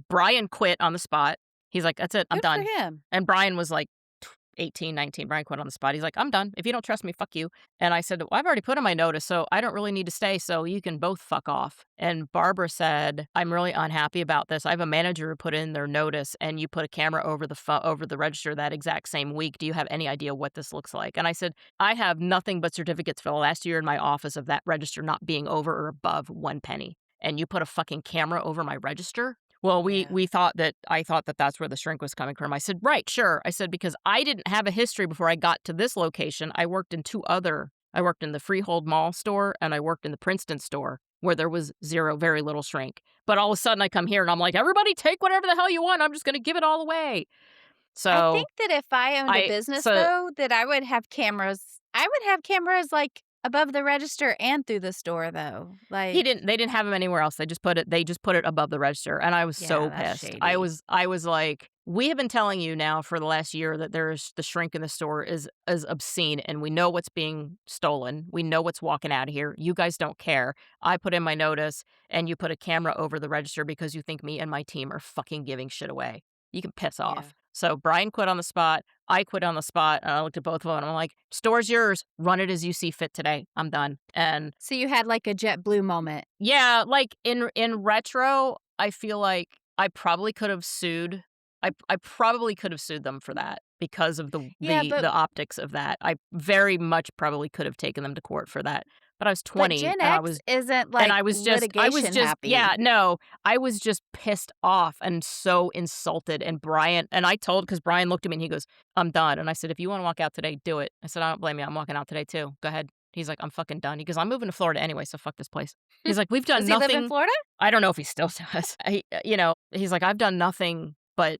Speaker 4: Brian quit on the spot. He's like, that's it. I'm
Speaker 3: Good
Speaker 4: done.
Speaker 3: for him.
Speaker 4: And Brian was like 18, 19. Brian quit on the spot. He's like, I'm done. If you don't trust me, fuck you. And I said, well, I've already put in my notice, so I don't really need to stay, so you can both fuck off. And Barbara said, I'm really unhappy about this. I have a manager who put in their notice, and you put a camera over the register that exact same week. Do you have any idea what this looks like? And I said, I have nothing but certificates for the last year in my office of that register not being over or above 1 penny. And you put a fucking camera over my register? Well,
Speaker 3: Yeah.
Speaker 4: I thought that that's where the shrink was coming from. I said, right, sure. I said, because I didn't have a history before I got to this location. I worked in I worked in the Freehold Mall store and I worked in the Princeton store where there was very little shrink. But all of a sudden I come here and I'm like, everybody take whatever the hell you want. I'm just going to give it all away. So
Speaker 3: I think that if I owned a business, though, that I would have cameras. I would have cameras like above the register and through the store, though. Like
Speaker 4: they didn't have them anywhere else. They just put it above the register, and I was so
Speaker 3: Yeah, that's
Speaker 4: pissed.
Speaker 3: shady.
Speaker 4: I was like, we have been telling you now for the last year that there's the shrink in the store is obscene, and we know what's being stolen. We know what's walking out of here. You guys don't care. I put in my notice, and you put a camera over the register because you think me and my team are fucking giving shit away. You can piss off.
Speaker 3: Yeah.
Speaker 4: So Brian quit on the spot. I quit on the spot. And I looked at both of them and I'm like, store's yours. Run it as you see fit today. I'm done. And
Speaker 3: So you had like a JetBlue moment.
Speaker 4: yeah, like in retro, I feel like I probably could have sued. I probably could have sued them for that because of
Speaker 3: Yeah,
Speaker 4: the
Speaker 3: but
Speaker 4: optics of that. I very much probably could have taken them to court for that. But I was 20
Speaker 3: Gen
Speaker 4: and I
Speaker 3: X
Speaker 4: was
Speaker 3: isn't like
Speaker 4: I was just
Speaker 3: litigation happy.
Speaker 4: yeah, no, I was just pissed off and so insulted. And because Brian looked at me and he goes, I'm done. And I said, if you want to walk out today, do it. I said, I don't blame you. I'm walking out today too. Go ahead. He's like, I'm fucking done. He goes, I'm moving to Florida anyway, so fuck this place. He's like, we've done
Speaker 3: Does he
Speaker 4: nothing.
Speaker 3: live in Florida?
Speaker 4: I don't know if he still does. He's like, I've done nothing, but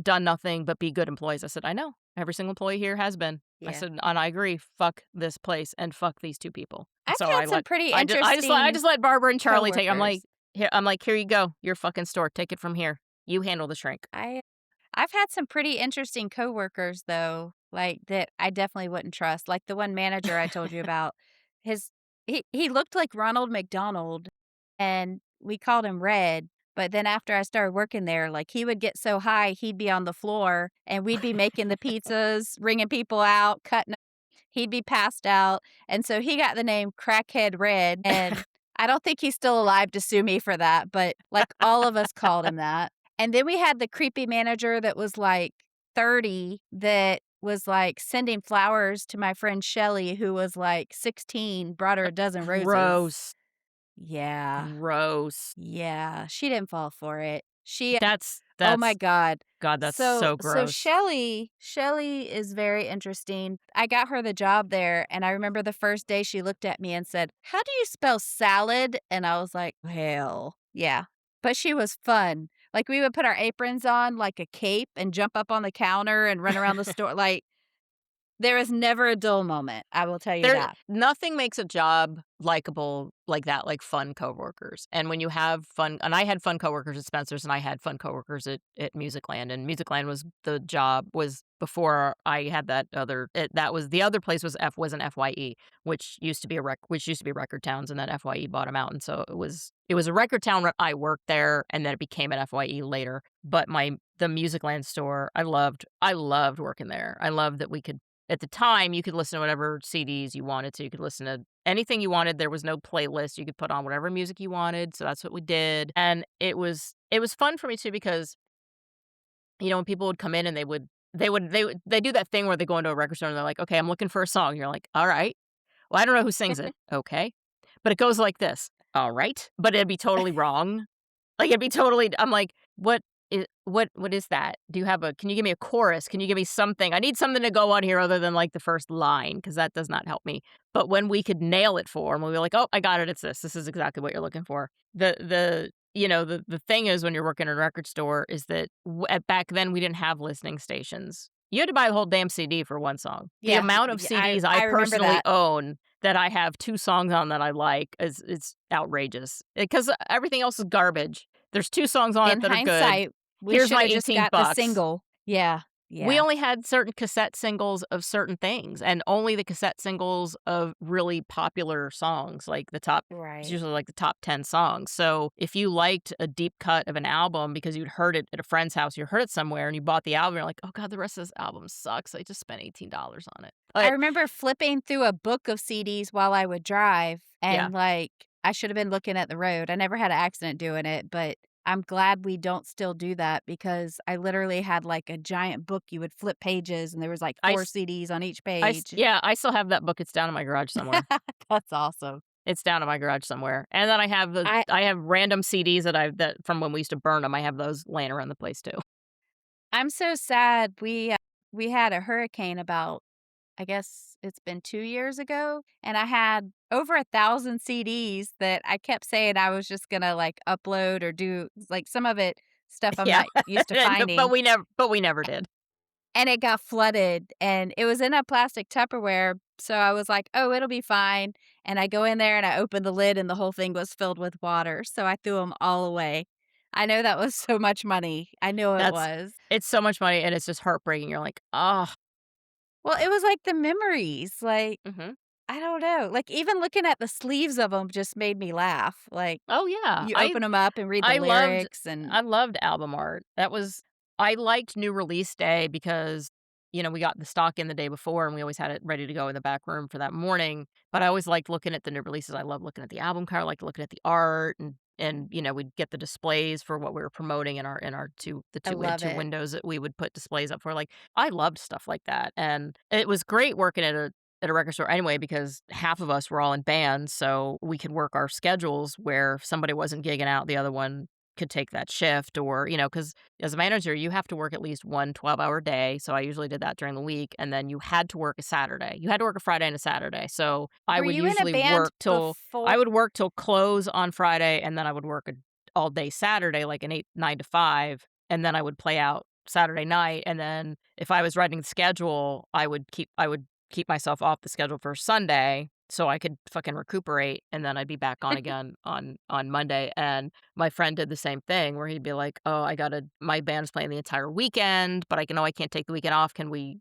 Speaker 4: done nothing but be good employees. I said, I know. Every single employee here has been.
Speaker 3: Yeah.
Speaker 4: I said, and I agree. Fuck this place and fuck these two people.
Speaker 3: I've
Speaker 4: So
Speaker 3: had some pretty interesting
Speaker 4: I just let Barbara and Charlie take.
Speaker 3: coworkers.
Speaker 4: I'm like, here you go. Your fucking store. Take it from here. You handle the shrink.
Speaker 3: I've had some pretty interesting coworkers though, like that I definitely wouldn't trust. Like the one manager I told you about, he looked like Ronald McDonald, and we called him Red. But then after I started working there, like he would get so high, he'd be on the floor, and we'd be making the pizzas, ringing people out, cutting. He'd be passed out, and so he got the name Crackhead Red. And I don't think he's still alive to sue me for that, but like all of us called him that. And then we had the creepy manager that was like 30 that was like sending flowers to my friend Shelly, who was like 16, brought her a dozen roses.
Speaker 4: Gross.
Speaker 3: Yeah.
Speaker 4: Gross.
Speaker 3: Yeah. She didn't fall for it.
Speaker 4: That's
Speaker 3: oh my God.
Speaker 4: God, that's so gross.
Speaker 3: So Shelly is very interesting. I got her the job there, and I remember the first day she looked at me and said, how do you spell salad? And I was like, hell, yeah. But she was fun. Like we would put our aprons on like a cape and jump up on the counter and run around the store. Like there is never a dull moment. I will tell you that.
Speaker 4: Nothing makes a job likable like that, like fun coworkers. And when you have fun, and I had fun coworkers at Spencer's, and I had fun coworkers at Musicland. And Musicland was before I had that other. The other place was an FYE, which used to be Record Towns, and then FYE bought them out, and so it was a Record Town when I worked there, and then it became an FYE later. But the Musicland store, I loved working there. I loved that we could. At the time, you could listen to whatever CDs you wanted to. You could listen to anything you wanted. There was no playlist. You could put on whatever music you wanted. So that's what we did. And it was fun for me too because, when people would come in and they do that thing where they go into a record store and they're like, okay, I'm looking for a song. You're like, all right. Well, I don't know who sings it. Okay. But it goes like this. All right. But it'd be totally wrong. Like I'm like, what is that? Can you give me a chorus? Can you give me something? I need something to go on here other than like the first line, because that does not help me. But when we could nail it for them, we were like, oh, I got it. It's this. This is exactly what you're looking for. The thing is, when you're working in a record store, is that back then we didn't have listening stations. You had to buy the whole damn CD for one song. The amount of CDs I personally own that I have 2 songs on that I like it's outrageous, because everything else is garbage. There's 2 songs on it that are good.
Speaker 3: We
Speaker 4: Here's
Speaker 3: should
Speaker 4: my
Speaker 3: have just
Speaker 4: 18
Speaker 3: got
Speaker 4: bucks.
Speaker 3: the single. Yeah.
Speaker 4: we
Speaker 3: Yeah.
Speaker 4: only had certain cassette singles of certain things and only the cassette singles of really popular songs, like it's
Speaker 3: Right.
Speaker 4: usually like the top 10 songs. So if you liked a deep cut of an album because you'd heard it at a friend's house, you heard it somewhere and you bought the album, you're like, oh God, the rest of this album sucks. I just spent $18 on it.
Speaker 3: I
Speaker 4: But
Speaker 3: remember flipping through a book of CDs while I would drive,
Speaker 4: yeah,
Speaker 3: and, like, I should have been looking at the road. I never had an accident doing it, but I'm glad we don't still do that because I literally had, like, a giant book. You would flip pages, and there was, like,
Speaker 4: I,
Speaker 3: 4
Speaker 4: s-
Speaker 3: CDs on each page.
Speaker 4: yeah, I still have that book. It's down in my garage somewhere.
Speaker 3: That's awesome.
Speaker 4: It's down in my garage somewhere. And then
Speaker 3: I
Speaker 4: I have random CDs that from when we used to burn them. I have those laying around the place too.
Speaker 3: I'm so sad. We had a hurricane about, I guess it's been 2 years ago, and I had over 1,000 CDs that I kept saying I was just gonna, like, upload or do, like, some of it stuff I'm
Speaker 4: Yeah.
Speaker 3: not used to finding,
Speaker 4: But we never did.
Speaker 3: and it got flooded, and it was in a plastic Tupperware, so I was like, "Oh, it'll be fine," and I go in there and I open the lid and the whole thing was filled with water, so I threw them all away. I know that was so much money. I know it
Speaker 4: That's
Speaker 3: was.
Speaker 4: it's so much money and it's just heartbreaking. You're like, "Oh."
Speaker 3: Well, it was like the memories, like,
Speaker 4: Mhm.
Speaker 3: I don't know, like, even looking at the sleeves of them just made me laugh, like,
Speaker 4: Oh, yeah.
Speaker 3: you open them up and read the
Speaker 4: I loved
Speaker 3: lyrics and
Speaker 4: I loved album art. I liked new release day because, we got the stock in the day before and we always had it ready to go in the back room for that morning, but I always liked looking at the new releases. I love looking at the album cover, I liked looking at the art and we'd get the displays for what we were promoting in our
Speaker 3: I
Speaker 4: we had
Speaker 3: love
Speaker 4: 2
Speaker 3: it.
Speaker 4: windows that we would put displays up for. Like, I loved stuff like that, and it was great working at a record store anyway because half of us were all in bands, so we could work our schedules where if somebody wasn't gigging out, the other one could take that shift or, because as a manager, you have to work at least one 12-hour day. So I usually did that during the week. And then you had to work a Saturday. You had to work a Friday and a Saturday. So
Speaker 3: Were you in a band before?
Speaker 4: I would work till close on Friday and then I would work all day Saturday, like an 9 to 5. And then I would play out Saturday night. And then if I was writing the schedule, I would keep myself off the schedule for Sunday so I could fucking recuperate and then I'd be back on again on Monday. And my friend did the same thing where he'd be like, "Oh, my band's playing the entire weekend, but I can't take the weekend off. Can we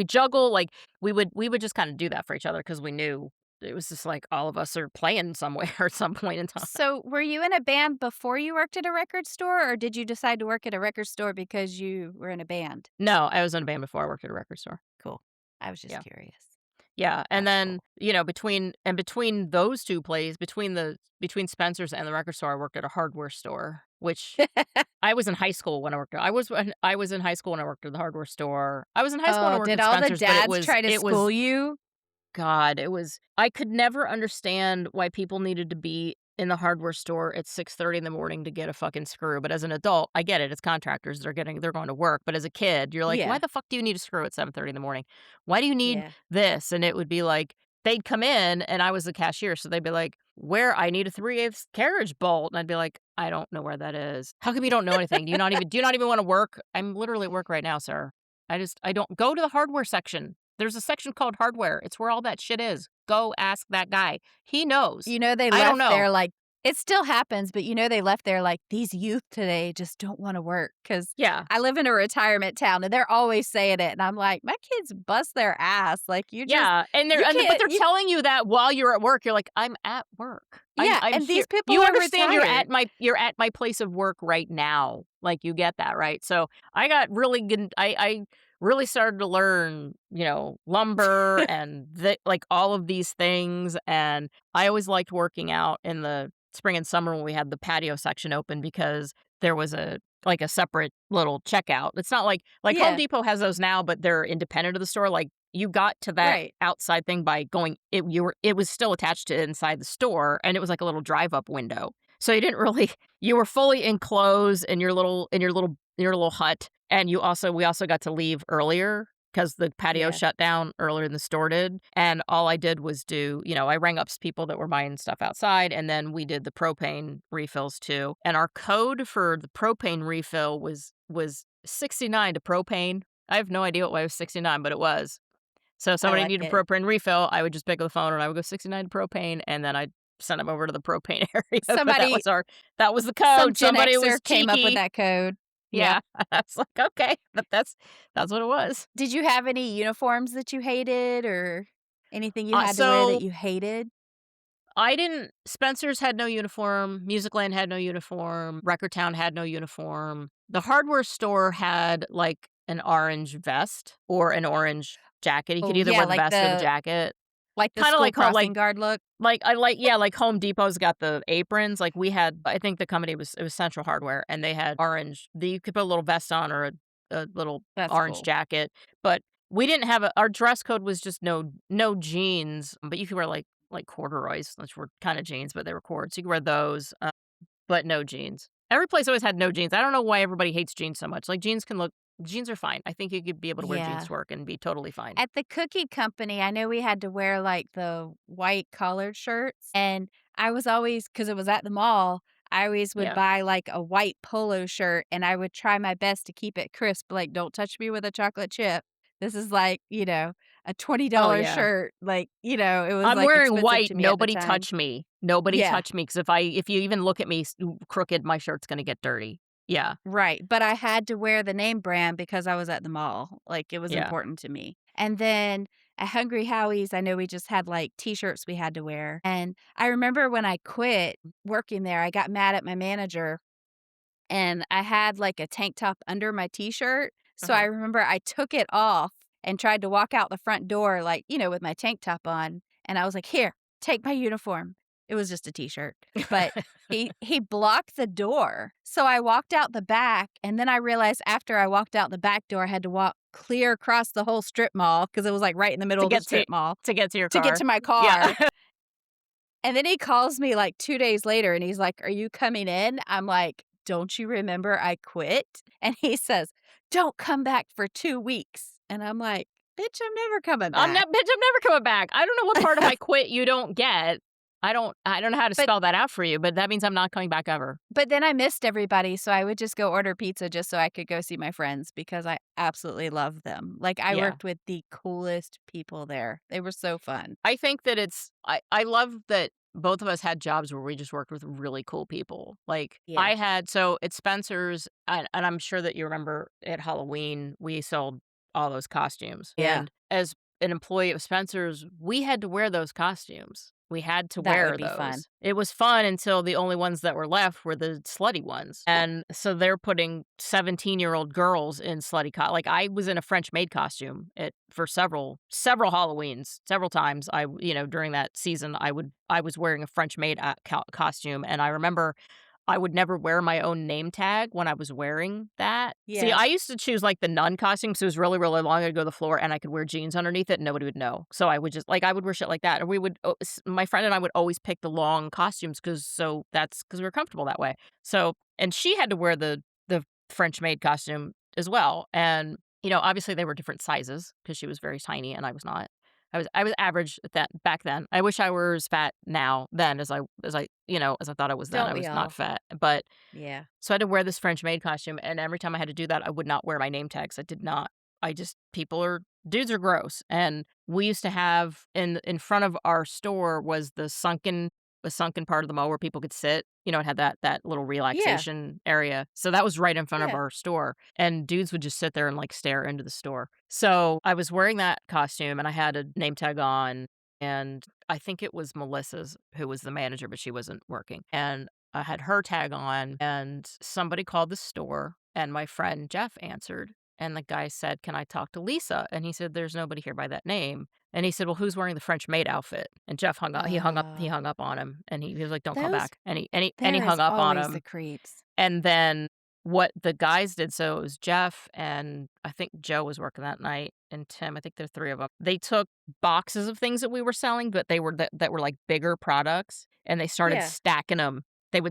Speaker 4: juggle?" Like we would just kind of do that for each other because we knew it was just like all of us are playing somewhere at some point in time.
Speaker 3: So, were you in a band before you worked at a record store, or did you decide to work at a record store because you were in a band?
Speaker 4: No, I was in a band before I worked at a record store.
Speaker 3: Cool. I was just
Speaker 4: Yeah.
Speaker 3: curious.
Speaker 4: Yeah, and
Speaker 3: That's
Speaker 4: then,
Speaker 3: cool.
Speaker 4: between those 2 places, between Spencer's and the record store, I worked at a hardware store, which I was in high school when I worked I was in high school when I worked at the hardware store. I was in high school when I
Speaker 3: Oh,
Speaker 4: worked
Speaker 3: did
Speaker 4: at
Speaker 3: all the
Speaker 4: Spencer's, but
Speaker 3: dads try to
Speaker 4: it was
Speaker 3: school you?
Speaker 4: God, it was I could never understand why people needed to be in the hardware store at 6:30 in the morning to get a fucking screw, but as an adult, I get it, it's contractors, they're going to work, but as a kid, you're like, "Why
Speaker 3: Yeah.
Speaker 4: the fuck do you need a screw at 7:30 in the morning? Why do you need
Speaker 3: Yeah.
Speaker 4: this?" And it would be like they'd come in and I was the cashier, so they'd be like, "Where I need a 3/8 carriage bolt." And I'd be like, "I don't know where that is." "How come you don't know anything? Do you not even wanna work?" "I'm literally at work right now, sir. I don't go to the hardware section. There's a section called hardware. It's where all that shit is. Go ask that guy. He knows.
Speaker 3: You know, they
Speaker 4: I don't
Speaker 3: left
Speaker 4: know."
Speaker 3: there like, it still happens, but you know, they left there like, these youth today just don't want to work. Cause
Speaker 4: Yeah.
Speaker 3: I live in a retirement town and they're always saying it. And I'm like, my kids bust their ass. Like,
Speaker 4: Yeah,
Speaker 3: you
Speaker 4: but
Speaker 3: can't,
Speaker 4: they're telling you that while you're at work. You're like, "I'm at work.
Speaker 3: yeah.
Speaker 4: I'm
Speaker 3: And
Speaker 4: here."
Speaker 3: these people
Speaker 4: You
Speaker 3: are
Speaker 4: understand
Speaker 3: retired.
Speaker 4: you're at my place of work right now. Like, you get that, right? So, I got really good I really started to learn, lumber and like, all of these things, and I always liked working out in the spring and summer when we had the patio section open because there was a separate little checkout. It's not like Home
Speaker 3: Yeah.
Speaker 4: Depot has those now, but they're independent of the store. Like, you got to that
Speaker 3: Right.
Speaker 4: outside thing by going it was still attached to inside the store, and it was like a little drive-up window. So you didn't really you were fully enclosed in your little hut, and we also got to leave earlier because the patio
Speaker 3: Yeah.
Speaker 4: shut down earlier than the store did, and all I did was I rang up people that were buying stuff outside, and then we did the propane refills too, and our code for the propane refill was 69 to propane. I have no idea why it was 69, but it was. So if
Speaker 3: I
Speaker 4: somebody
Speaker 3: like
Speaker 4: needed a
Speaker 3: it.
Speaker 4: propane refill, I would just pick up the phone and I would go 69 to propane, and then I'd send them over to the propane area, but
Speaker 3: Somebody,
Speaker 4: that was the
Speaker 3: some
Speaker 4: code.
Speaker 3: Gen
Speaker 4: Somebody was
Speaker 3: Xer came up with
Speaker 4: cheeky.
Speaker 3: that code.
Speaker 4: Yeah. I was like, okay, but that's what it was.
Speaker 3: Did you have any uniforms that you hated or anything you had to wear that
Speaker 4: So
Speaker 3: you hated?
Speaker 4: I didn't. Spencer's had no uniform. Musicland had no uniform. Recordtown had no uniform. The hardware store had like an orange vest or an orange jacket. You could
Speaker 3: Oh,
Speaker 4: either
Speaker 3: yeah,
Speaker 4: wear the vest or the jacket.
Speaker 3: like the
Speaker 4: Kind of
Speaker 3: school
Speaker 4: like
Speaker 3: crossing guard look?
Speaker 4: like Home Depot's got the aprons. Like we had, I think the company was Central Hardware, and they had orange. You could put a little vest on or a little
Speaker 3: That's
Speaker 4: orange
Speaker 3: cool.
Speaker 4: jacket, but we didn't have our dress code was just no jeans, but you could wear like corduroys, which were kind of jeans, but they were cords. So you could wear those, but no jeans. Every place always had no jeans. I don't know why everybody hates jeans so much. Like jeans are fine. I think you could be able to wear jeans
Speaker 3: Yeah.
Speaker 4: to work and be totally fine.
Speaker 3: At the cookie company, I know we had to wear, like, the white collared shirts, and I was always, because it was at the mall, I always would
Speaker 4: Yeah.
Speaker 3: buy, like, a white polo shirt, and I would try my best to keep it crisp, like, "Don't touch me with a chocolate chip. This is, like, a
Speaker 4: Oh
Speaker 3: $20
Speaker 4: yeah.
Speaker 3: shirt." Like, it was,
Speaker 4: I'm
Speaker 3: like,
Speaker 4: wearing
Speaker 3: expensive
Speaker 4: white.
Speaker 3: to me at the
Speaker 4: Nobody
Speaker 3: time.
Speaker 4: touch me. Nobody
Speaker 3: Yeah.
Speaker 4: touch me. Because if you even look at me crooked, my shirt's gonna get dirty. Yeah,
Speaker 3: Right, but I had to wear the name brand because I was at the mall, like, it was
Speaker 4: yeah.
Speaker 3: important to me. And then at Hungry Howie's, I know we just had, like, T-shirts we had to wear, and I remember when I quit working there, I got mad at my manager, and I had, like, a tank top under my T-shirt, so I
Speaker 4: Uh-huh.
Speaker 3: remember I took it off and tried to walk out the front door, like, with my tank top on, and I was like, "Here, take my uniform." It was just a T-shirt, but he blocked the door, so I walked out the back, and then I realized after I walked out the back door, I had to walk clear across the whole strip mall because it was, like, right in the middle
Speaker 4: To
Speaker 3: of the
Speaker 4: get to
Speaker 3: strip mall
Speaker 4: to get to your
Speaker 3: to get
Speaker 4: car.
Speaker 3: to my
Speaker 4: Yeah.
Speaker 3: car, and then he calls me, like, 2 days later, and he's like, "Are you coming in?" I'm like, "Don't you remember I quit?" And he says, "Don't come back for 2 weeks." And I'm like, "Bitch, I'm never coming back."
Speaker 4: I'm never coming back. I don't know what part of I quit you don't get. I don't know how to
Speaker 3: But
Speaker 4: spell that out for you, but that means I'm not coming back ever.
Speaker 3: but then I missed everybody, so I would just go order pizza just so I could go see my friends because I absolutely love them. Like, I
Speaker 4: Yeah.
Speaker 3: worked with the coolest people there. They were so fun.
Speaker 4: I think that I love that both of us had jobs where we just worked with really cool people. Like
Speaker 3: Yeah.
Speaker 4: I had so at Spencer's, and I'm sure that you remember at Halloween we sold all those costumes.
Speaker 3: Yeah.
Speaker 4: And as an employee of Spencer's, we had to wear those costumes. We had to
Speaker 3: That would
Speaker 4: wear
Speaker 3: be fun.
Speaker 4: those. It was fun until the only ones that were left were the slutty ones. And so they're putting 17-year-old girls in slutty like I was in a French maid costume for several Halloweens, several times. During that season I was wearing a French maid costume, and I remember I would never wear my own name tag when I was wearing that. See,
Speaker 3: Yeah.
Speaker 4: I used to choose, like, the nun costume, so it was really, really long. I'd go to the floor, and I could wear jeans underneath it, and nobody would know. So I would just I would wear shit like that, or we would my friend and I would always pick the long costumes because we were comfortable that way. So and she had to wear the French maid costume as well, and, obviously, they were different sizes because she was very tiny and I was not. I was average at that back then. I wish I were as fat now then as I thought I was then.
Speaker 3: Don't
Speaker 4: I
Speaker 3: we
Speaker 4: was
Speaker 3: all?
Speaker 4: not fat. But
Speaker 3: Yeah.
Speaker 4: so I had to wear this French maid costume, and every time I had to do that, I would not wear my name tags. I did not. Dudes are gross. And we used to have in front of our store was the sunken part of the mall where people could sit. It had that little
Speaker 3: Yeah.
Speaker 4: relaxation area. So that was right in front of
Speaker 3: Yeah.
Speaker 4: our store. And dudes would just sit there and like stare into the store. So I was wearing that costume and I had a name tag on. And I think it was Melissa's who was the manager, but she wasn't working. And I had her tag on, and somebody called the store, and my friend Jeff answered. And the guy said, "Can I talk to Lisa?" And he said, "There's nobody here by that name." And he said, "Well, who's wearing the French maid outfit?" And Jeff hung up. He
Speaker 3: Uh,
Speaker 4: hung up on him, and he was like, "Don't call
Speaker 3: those
Speaker 4: back." And he
Speaker 3: there is
Speaker 4: hung up on
Speaker 3: always the
Speaker 4: him.
Speaker 3: creeps.
Speaker 4: And then what the guys did, so it was Jeff and I think Joe was working that night, and Tim. I think there are three of them. They took boxes of things that we were selling, but they were that were like bigger products, and they started
Speaker 3: Yeah.
Speaker 4: stacking them.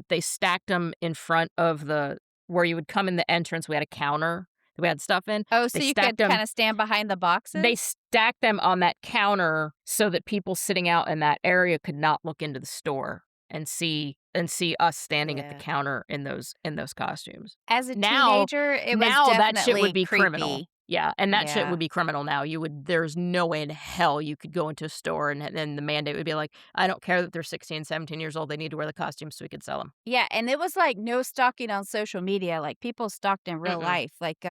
Speaker 4: They stacked them in front of the where you would come in the entrance. We had a counter that we had stuff in.
Speaker 3: Oh,
Speaker 4: They
Speaker 3: so you
Speaker 4: stacked
Speaker 3: could
Speaker 4: them.
Speaker 3: kinda stand behind the
Speaker 4: They
Speaker 3: boxes?
Speaker 4: stacked them on that counter so that people sitting out in that area could not look into the store and see us standing at the
Speaker 3: Yeah.
Speaker 4: counter in those costumes.
Speaker 3: As a
Speaker 4: Now
Speaker 3: teenager, it was
Speaker 4: now that shit would
Speaker 3: definitely
Speaker 4: be criminal.
Speaker 3: creepy.
Speaker 4: Yeah, and that shit
Speaker 3: Yeah.
Speaker 4: would be criminal now. There's no way in hell you could go into a store and then the mandate would be like, "I don't care that they're 16, 17 years old, they need to wear the costumes so we can sell them."
Speaker 3: Yeah, and it was, like, no stalking on social media, like, people stalked in real
Speaker 4: Mm-mm.
Speaker 3: life, like,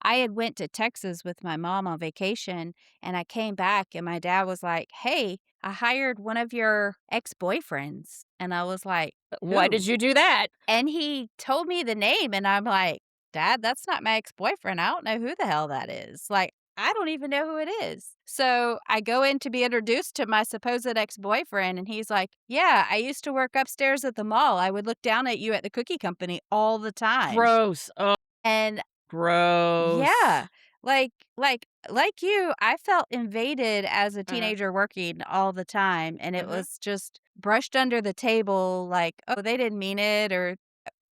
Speaker 3: I had went to Texas with my mom on vacation, and I came back, and my dad was like, "Hey, I hired one of your ex-boyfriends," and I was like,
Speaker 4: Why did
Speaker 3: "Who?"
Speaker 4: you do that?
Speaker 3: And he told me the name, and I'm like, "Dad, that's not my ex-boyfriend, I don't know who the hell that is, like, I don't even know who it is." So, I go in to be introduced to my supposed ex-boyfriend, and he's like, "Yeah, I used to work upstairs at the mall, I would look down at you at the cookie company all the time."
Speaker 4: Gross. Oh,
Speaker 3: And
Speaker 4: gross.
Speaker 3: yeah, like you, I felt invaded as a
Speaker 4: Mhm,
Speaker 3: teenager working all the time, and it
Speaker 4: mhm.
Speaker 3: was just brushed under the table like, "Oh, they didn't mean it," or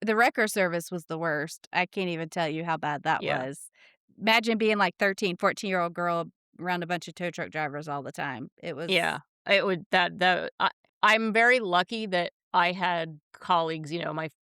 Speaker 3: the wrecker service was the worst. I can't even tell you how bad that
Speaker 4: Yeah.
Speaker 3: was. Imagine being like 13, 14-year-old girl around a bunch of tow truck drivers all the time. It was
Speaker 4: Yeah. It would that I'm very lucky that I had colleagues,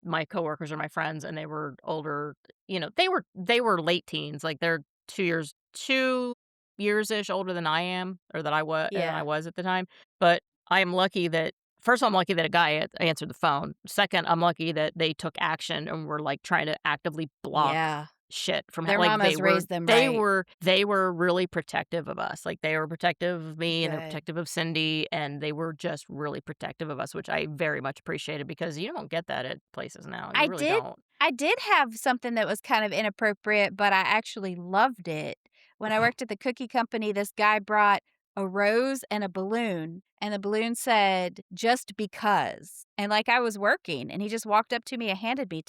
Speaker 4: my coworkers or my friends, and they were older, they were late teens, like, they're 2 years-ish older than I am, or than I
Speaker 3: yeah.
Speaker 4: was at the time, but I am lucky that first, I'm lucky that a guy answered the phone. Second, I'm lucky that they took action and were, like, trying to actively block
Speaker 3: Yeah.
Speaker 4: shit from
Speaker 3: Their
Speaker 4: like,
Speaker 3: mamas raised them
Speaker 4: they
Speaker 3: right.
Speaker 4: were they were really protective of us, like, they were protective of me, and they were
Speaker 3: Good.
Speaker 4: protective of Cindy, and they were just really protective of us, which I very much appreciated because you don't get that at places now, you
Speaker 3: I
Speaker 4: really
Speaker 3: did
Speaker 4: don't.
Speaker 3: I did have something that was kind of inappropriate, but I actually loved it. When I worked at the cookie company, this guy brought a rose and a balloon, and the balloon said, "Just because." And, like, I was working, and he just walked up to me and handed me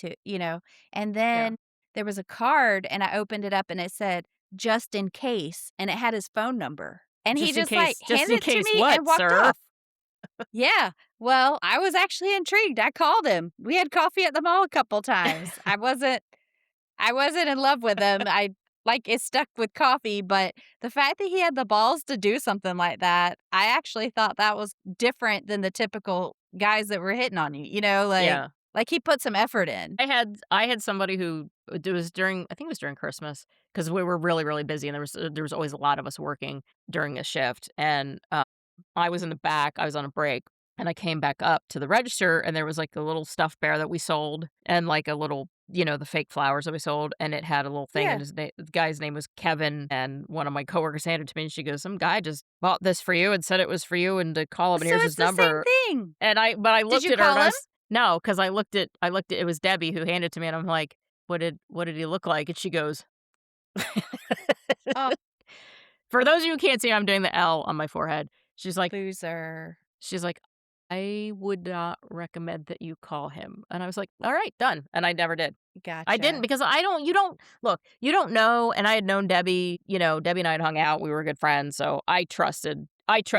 Speaker 3: and
Speaker 4: Yeah.
Speaker 3: then there was a card, and I opened it up, and it said, "Just in case," and it had his phone number. And he just, like,
Speaker 4: Just
Speaker 3: handed
Speaker 4: in
Speaker 3: it to
Speaker 4: case
Speaker 3: me and
Speaker 4: what,
Speaker 3: walked
Speaker 4: sir?
Speaker 3: off. Yeah. Well, I was actually intrigued. I called him. We had coffee at the mall a couple times. I wasn't in love with him. I like it stuck with coffee, but the fact that he had the balls to do something like that, I actually thought that was different than the typical guys that were hitting on you,
Speaker 4: Yeah.
Speaker 3: like he put some effort in.
Speaker 4: I had somebody who it was during I think it was during Christmas because we were really, really busy, and there was always a lot of us working during a shift, and, I was in the back, I was on a break, and I came back up to the register, and there was, like, a little stuffed bear that we sold and, like, a little the fake flowers that we sold, and it had a little thing, and
Speaker 3: Yeah.
Speaker 4: the guy's name was Kevin, and one of my coworkers handed it to me, and she goes, "Some guy just bought this for you and said it was for you and to call him, and
Speaker 3: So
Speaker 4: here's
Speaker 3: it's
Speaker 4: his
Speaker 3: the same
Speaker 4: number."
Speaker 3: thing.
Speaker 4: I
Speaker 3: Did
Speaker 4: looked
Speaker 3: you
Speaker 4: at her and
Speaker 3: call
Speaker 4: I
Speaker 3: him?
Speaker 4: was no, because I looked at it was Debbie who handed it to me, and I'm like, "What did he look like?" And she goes
Speaker 3: Oh,
Speaker 4: for those of you who can't see, I'm doing the L on my forehead. She's like
Speaker 3: boozer.
Speaker 4: she's like, "I would not recommend that you call him." And I was like, "Alright, done." And I never did. I didn't
Speaker 3: Gotcha.
Speaker 4: because I don't you don't look, you don't know, and I had known Debbie, Debbie and I had hung out, we were good friends, so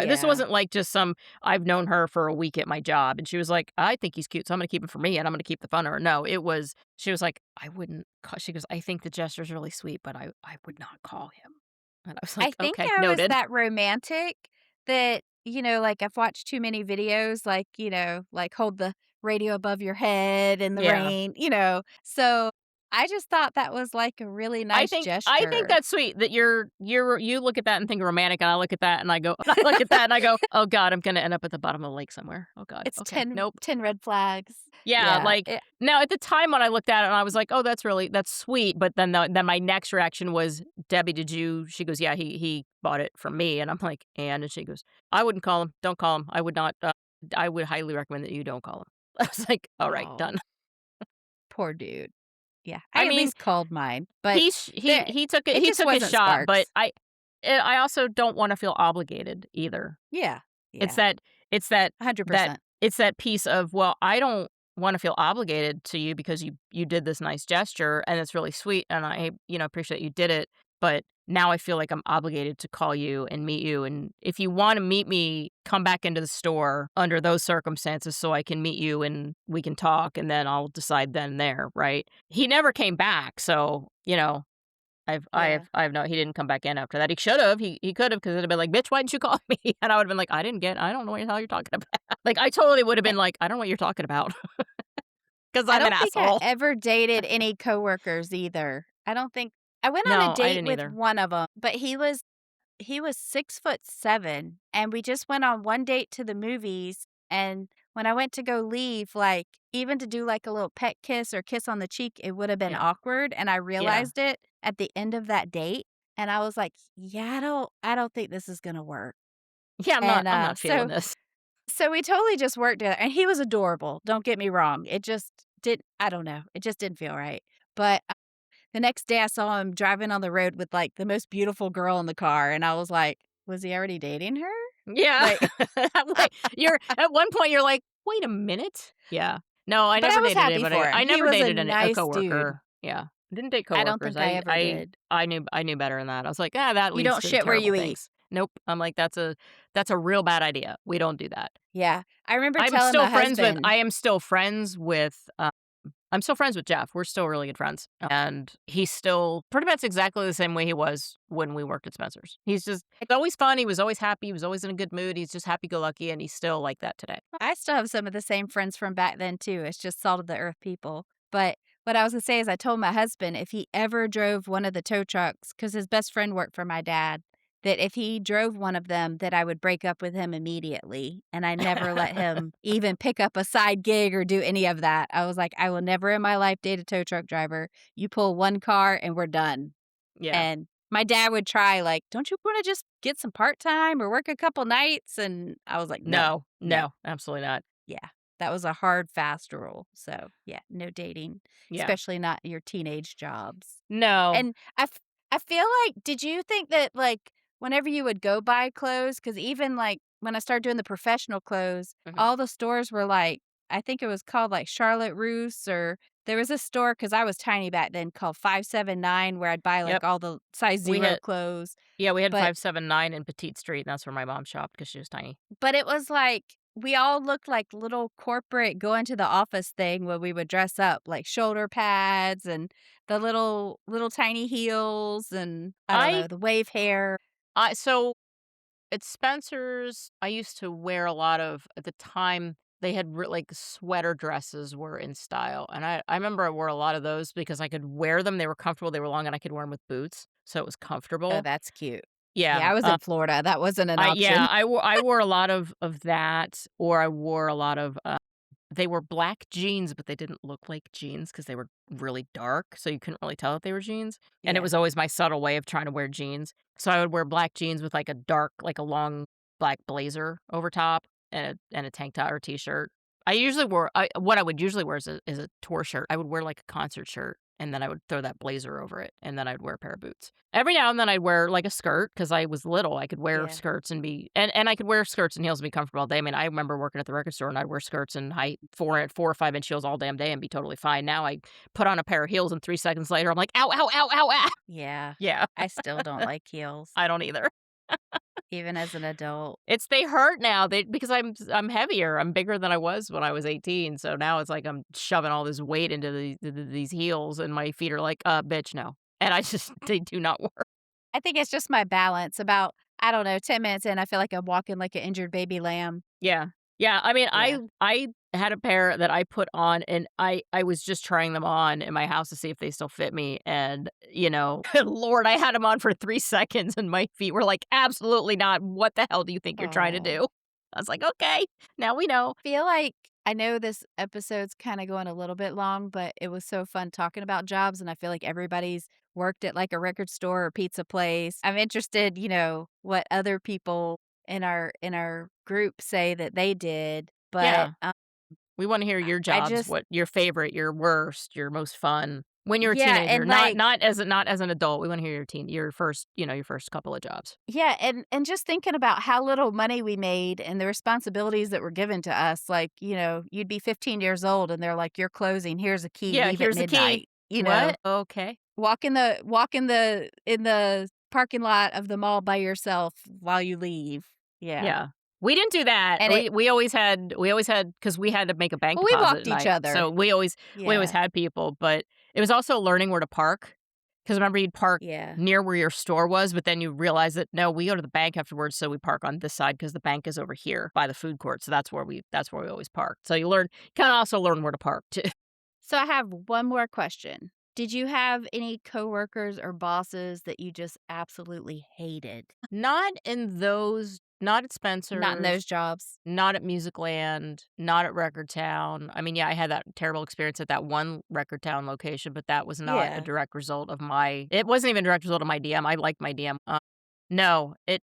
Speaker 4: this
Speaker 3: Yeah.
Speaker 4: wasn't like just I've known her for a week at my job, and she was like, "I think he's cute, so I'm gonna keep him for me, and I'm gonna keep the phone number." No, she was like, "I wouldn't call," she goes, "I think the gesture's really sweet, but I would not call him." And I was
Speaker 3: I
Speaker 4: like,
Speaker 3: think
Speaker 4: "Okay,
Speaker 3: I was
Speaker 4: noted."
Speaker 3: that romantic that, like I've watched too many videos, like, like hold the radio above your head in the
Speaker 4: Yeah.
Speaker 3: rain, So I just thought that was like a really
Speaker 4: I
Speaker 3: nice
Speaker 4: think I think
Speaker 3: gesture.
Speaker 4: that's sweet that you look at that and think romantic, and I look at that and I go I look at that and I go, "Oh god, I'm gonna end up at the bottom of the lake somewhere. Oh god,
Speaker 3: It's
Speaker 4: okay, nope."
Speaker 3: 10 red flags.
Speaker 4: Yeah,
Speaker 3: Yeah.
Speaker 4: like, now at the time when I looked at it and I was like, "Oh, that's sweet," but then my next reaction was, "Debbie, did you," she goes, "Yeah, he bought it from me," and I'm like, And she goes, "I wouldn't call him. Don't call him. I would not, I would highly recommend that you don't call him." I was like, "Alright,
Speaker 3: Oh,
Speaker 4: done."
Speaker 3: poor dude. Yeah.
Speaker 4: I
Speaker 3: I at
Speaker 4: mean,
Speaker 3: least called mine, but there
Speaker 4: he
Speaker 3: it just
Speaker 4: took his
Speaker 3: wasn't
Speaker 4: shot, but
Speaker 3: sparks.
Speaker 4: I also don't wanna feel obligated either.
Speaker 3: Yeah.
Speaker 4: It's
Speaker 3: Yeah.
Speaker 4: that it's that that
Speaker 3: 100%.
Speaker 4: it's that piece of, well, I don't wanna feel obligated to you because you did this nice gesture, and it's really sweet, and I, appreciate you did it, but now I feel like I'm obligated to call you and meet you, and if you wanna meet me, come back into the store under those circumstances so I can meet you and we can talk, and then I'll decide then and there, right? He never came back, so,
Speaker 3: Yeah.
Speaker 4: I've no he didn't come back in after that. He should have. He could have because it'd have been like, "Bitch, why didn't you call me?" And I would have been like, I don't know what the hell you're talking about." Like, I totally would have
Speaker 3: I
Speaker 4: been like, "I don't know what you're talking about," because 'cause
Speaker 3: I
Speaker 4: I'm an
Speaker 3: don't think I
Speaker 4: asshole.
Speaker 3: ever dated any coworkers either. I don't think I went on a
Speaker 4: No, I
Speaker 3: date
Speaker 4: didn't
Speaker 3: with
Speaker 4: either.
Speaker 3: one of them, but he was 6'7", and we just went on one date to the movies, and when I went to go leave, like, even to do, like, a little pet kiss or kiss on the cheek, it would have been
Speaker 4: Yeah.
Speaker 3: awkward, and I
Speaker 4: Yeah.
Speaker 3: realized it at the end of that date, and I was like, "Yeah, I don't think this is gonna work."
Speaker 4: Yeah,
Speaker 3: And,
Speaker 4: I'm not feeling this.
Speaker 3: so we totally just worked together, and he was adorable, don't get me wrong, it just I don't know, it just didn't feel right, but the next day, I saw him driving on the road with, like, the most beautiful girl in the car, and I was like, "Was he already dating her?"
Speaker 4: Yeah.
Speaker 3: Like,
Speaker 4: I'm like, you're at one point, you're like, "Wait a minute." Yeah. No, I
Speaker 3: but I
Speaker 4: never
Speaker 3: was
Speaker 4: dated
Speaker 3: happy
Speaker 4: anybody.
Speaker 3: for him.
Speaker 4: I
Speaker 3: He
Speaker 4: never
Speaker 3: was a
Speaker 4: dated a
Speaker 3: nice dude.
Speaker 4: coworker. Yeah. Didn't date
Speaker 3: I don't
Speaker 4: coworkers.
Speaker 3: think I ever did.
Speaker 4: I knew better than that. I was like, "Ah, that
Speaker 3: You
Speaker 4: leads
Speaker 3: don't
Speaker 4: to
Speaker 3: shit where
Speaker 4: terrible
Speaker 3: you eat.
Speaker 4: things." Nope. I'm like, that's a real bad idea. We don't do that."
Speaker 3: Yeah. I remember telling my husband.
Speaker 4: I am still friends with, I'm still friends with Jeff. We're still really good friends. And he's still pretty much exactly the same way he was when we worked at Spencer's. It's always fun. He was always happy. He was always in a good mood. He's just happy go lucky. And he's still like that today.
Speaker 3: I still have some of the same friends from back then too. It's just salt of the earth people. But what I was gonna say is I told my husband if he ever drove one of the tow trucks, because his best friend worked for my dad, that if he drove one of them, that I would break up with him immediately. And I never let him even pick up a side gig or do any of that. I was like, I will never in my life date a tow truck driver. You pull one car and we're done.
Speaker 4: Yeah.
Speaker 3: And my dad would try, like, "Don't you wanna just get some part-time or work a couple nights?" And I was like, "No,
Speaker 4: No,
Speaker 3: no."
Speaker 4: no, absolutely not.
Speaker 3: Yeah. That was a hard, fast rule. So, yeah, no dating,
Speaker 4: Yeah.
Speaker 3: especially not your teenage jobs.
Speaker 4: No.
Speaker 3: And I feel like did you think that, like, whenever you would go buy clothes, because even, like, when I started doing the professional clothes,
Speaker 4: Mhm.
Speaker 3: all the stores were like I think it was called, like, Charlotte Russe, or there was a store because I was tiny back then, called 579, where I'd buy, like,
Speaker 4: Yep.
Speaker 3: all the size
Speaker 4: We
Speaker 3: 0
Speaker 4: had,
Speaker 3: clothes.
Speaker 4: yeah, we had
Speaker 3: But
Speaker 4: 579 in Petite Street. And that's where my mom shopped because she was tiny.
Speaker 3: it was like we all looked like little corporate going to the office thing when we would dress up, like shoulder pads and the little tiny heels and, I don't
Speaker 4: I,
Speaker 3: know, the wave hair.
Speaker 4: so at Spencer's, I used to wear a lot of, at the time, they had like sweater dresses were in style. And I remember I wore a lot of those because I could wear them. They were comfortable. They were long and I could wear them with boots. So it was
Speaker 3: Oh,
Speaker 4: comfortable.
Speaker 3: that's cute. Yeah,
Speaker 4: Yeah.
Speaker 3: I was in Florida. That wasn't an option.
Speaker 4: I wore a lot of that, or I wore a lot of, they were black jeans, but they didn't look like jeans because they were really dark, so you couldn't really tell that they were jeans, and it
Speaker 3: Yeah.
Speaker 4: was always my subtle way of trying to wear jeans. So I would wear black jeans with, like, a dark, like, a long black blazer over top and a tank top or T-shirt. What I would usually wear is a tour shirt. I would wear, like, a concert shirt, and then I would throw that blazer over it, and then I'd wear a pair of boots. Every now and then, I'd wear, like, a skirt because I was little. I could wear
Speaker 3: Yeah.
Speaker 4: skirts and be and I could wear skirts and heels and be comfortable all day. I mean, I remember working at the record store, and I'd wear skirts and 4 or 5 inch heels all damn day and be totally fine. Now I put on a pair of heels, and 3 seconds later, I'm like, "Ow, ow, ow, ow, ow."
Speaker 3: Yeah.
Speaker 4: Yeah,
Speaker 3: I still don't like heels,
Speaker 4: I don't either.
Speaker 3: even as an adult.
Speaker 4: They hurt now, because I'm heavier. I'm bigger than I was when I was 18, so now it's like I'm shoving all this weight into these heels, and my feet are like, bitch, no." And I just they do not work.
Speaker 3: I think it's just my balance. About, I don't know, 10 minutes in, I feel like I'm walking like an injured baby lamb.
Speaker 4: Yeah. Yeah, I mean,
Speaker 3: Yeah.
Speaker 4: I had a pair that I put on, and I was just trying them on in my house to see if they still fit me, and, Lord, I had them on for 3 seconds, and my feet were like, "Absolutely not. What the hell do you think you're trying to
Speaker 3: Oh.
Speaker 4: do?" I was like, "Okay, now we know."
Speaker 3: Feel like I know this episode's kind of going a little bit long, but it was so fun talking about jobs, and I feel like everybody's worked at like a record store or pizza place. I'm interested, what other people in our group say that they did, but
Speaker 4: Yeah. We wanna hear your
Speaker 3: I
Speaker 4: jobs,
Speaker 3: just
Speaker 4: what your favorite, your worst, your most fun when you were a
Speaker 3: yeah,
Speaker 4: teenager,
Speaker 3: and like
Speaker 4: not as an adult. We wanna hear your first, your first couple of jobs.
Speaker 3: yeah, and just thinking about how little money we made and the responsibilities that were given to us, like, you'd be 15 years old and they're like, "You're closing. Here's a key.
Speaker 4: Yeah,
Speaker 3: Leave at
Speaker 4: here's the key.
Speaker 3: midnight."
Speaker 4: What? Okay.
Speaker 3: Walk in the parking lot of the mall by yourself while you leave. Yeah.
Speaker 4: Yeah. We didn't do that.
Speaker 3: And it
Speaker 4: We always had because we had to make a bank
Speaker 3: well, we
Speaker 4: deposit at
Speaker 3: walked each
Speaker 4: night,
Speaker 3: other.
Speaker 4: so we always
Speaker 3: Yeah.
Speaker 4: had people, but it was also learning where to park. Because remember, you'd park
Speaker 3: Yeah.
Speaker 4: near where your store was, but then you realize that, "No, we go to the bank afterwards, so we park on this side because the bank is over here by the food court," so that's where we always parked. So you kinda also learn where to park too.
Speaker 3: So I have one more question. Did you have any coworkers or bosses that you just absolutely hated?
Speaker 4: Not at
Speaker 3: Not in
Speaker 4: Spencer's,
Speaker 3: those jobs.
Speaker 4: not at Musicland, not at Record Town. I mean, yeah, I had that terrible experience at that one Record Town location, but that was not a
Speaker 3: Yeah.
Speaker 4: direct result of my it wasn't even a direct result of my DM. I liked my DM. No, it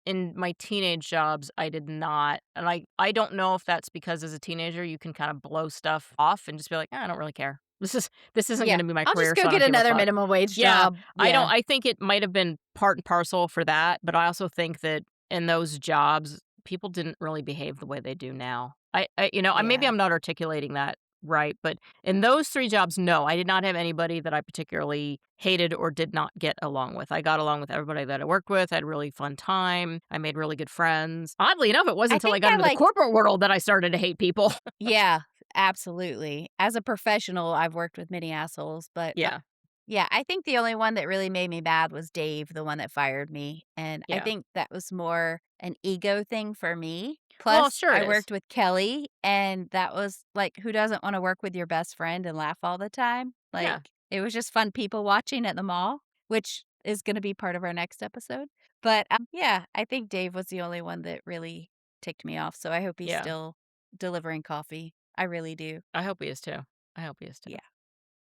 Speaker 4: in my teenage jobs, I did not, and I don't know if that's because as a teenager, you can kind of blow stuff off and just be like, "I don't really care. This isn't
Speaker 3: Yeah.
Speaker 4: gonna be my
Speaker 3: I'll just
Speaker 4: career,
Speaker 3: go
Speaker 4: so I
Speaker 3: get
Speaker 4: don't give a
Speaker 3: another
Speaker 4: fuck."
Speaker 3: minimum wage
Speaker 4: Yeah,
Speaker 3: job. Yeah.
Speaker 4: I think it might have been part and parcel for that, but I also think that in those jobs, people didn't really behave the way they do now. Maybe
Speaker 3: Yeah.
Speaker 4: I'm not articulating that right, but in those 3 jobs, no, I did not have anybody that I particularly hated or did not get along with. I got along with everybody that I worked with, had a really fun time, I made really good friends. Oddly enough, it
Speaker 3: I
Speaker 4: wasn't until I
Speaker 3: think
Speaker 4: got
Speaker 3: I
Speaker 4: into the
Speaker 3: liked
Speaker 4: corporate world that I started to hate people.
Speaker 3: Yeah, absolutely. As a professional, I've worked with many assholes, but,
Speaker 4: Yeah,
Speaker 3: yeah, I think the only one that really made me mad was Dave, the one that fired me, and I
Speaker 4: yeah.
Speaker 3: think that was more an ego thing for me.
Speaker 4: Well,
Speaker 3: Plus,
Speaker 4: sure
Speaker 3: I
Speaker 4: it is.
Speaker 3: worked with Kelly, and that was like, who doesn't wanna work with your best friend and laugh all the time? Like,
Speaker 4: Yeah,
Speaker 3: it was just fun people watching at the mall, which is gonna be part of our next episode. But, yeah, I think Dave was the only one that really ticked me off, so I hope he's
Speaker 4: yeah.
Speaker 3: still delivering coffee. I really do.
Speaker 4: I hope he is too. I hope he is too.
Speaker 3: Yeah.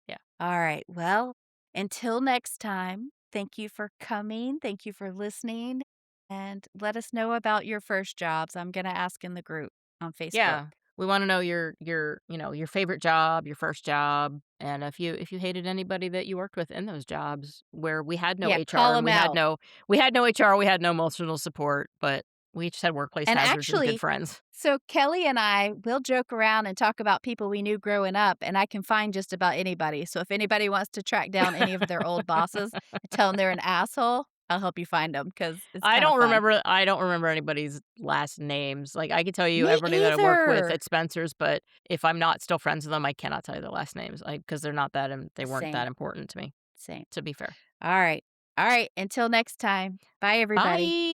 Speaker 4: Yeah.
Speaker 3: All right. Well, until next time, thank you for coming. Thank you for listening. And let us know about your first jobs. I'm going to ask in the group on Facebook.
Speaker 4: Yeah. We wanna know your favorite job, your first job, and if you hated anybody that you worked with in those jobs where we had no
Speaker 3: Yeah,
Speaker 4: HR
Speaker 3: call
Speaker 4: and
Speaker 3: them out.
Speaker 4: we had no HR, we had no emotional support, but we just had workplace
Speaker 3: And
Speaker 4: hazards and good
Speaker 3: actually,
Speaker 4: friends.
Speaker 3: so Kelly and I will joke around and talk about people we knew growing up, and I can find just about anybody. So if anybody wants to track down any of their old bosses and tell them they're an asshole, I'll help you find them because it's kind of fun.
Speaker 4: I don't remember anybody's last names. Like, I could tell you
Speaker 3: Me
Speaker 4: everybody that I work with
Speaker 3: either.
Speaker 4: at Spencer's, but if I'm not still friends with them, I cannot tell you their last names, because 'cause they're not that they weren't that
Speaker 3: Same,
Speaker 4: important to me,
Speaker 3: same.
Speaker 4: to be fair.
Speaker 3: All right. All right. Until next time. Bye, everybody.
Speaker 4: Bye.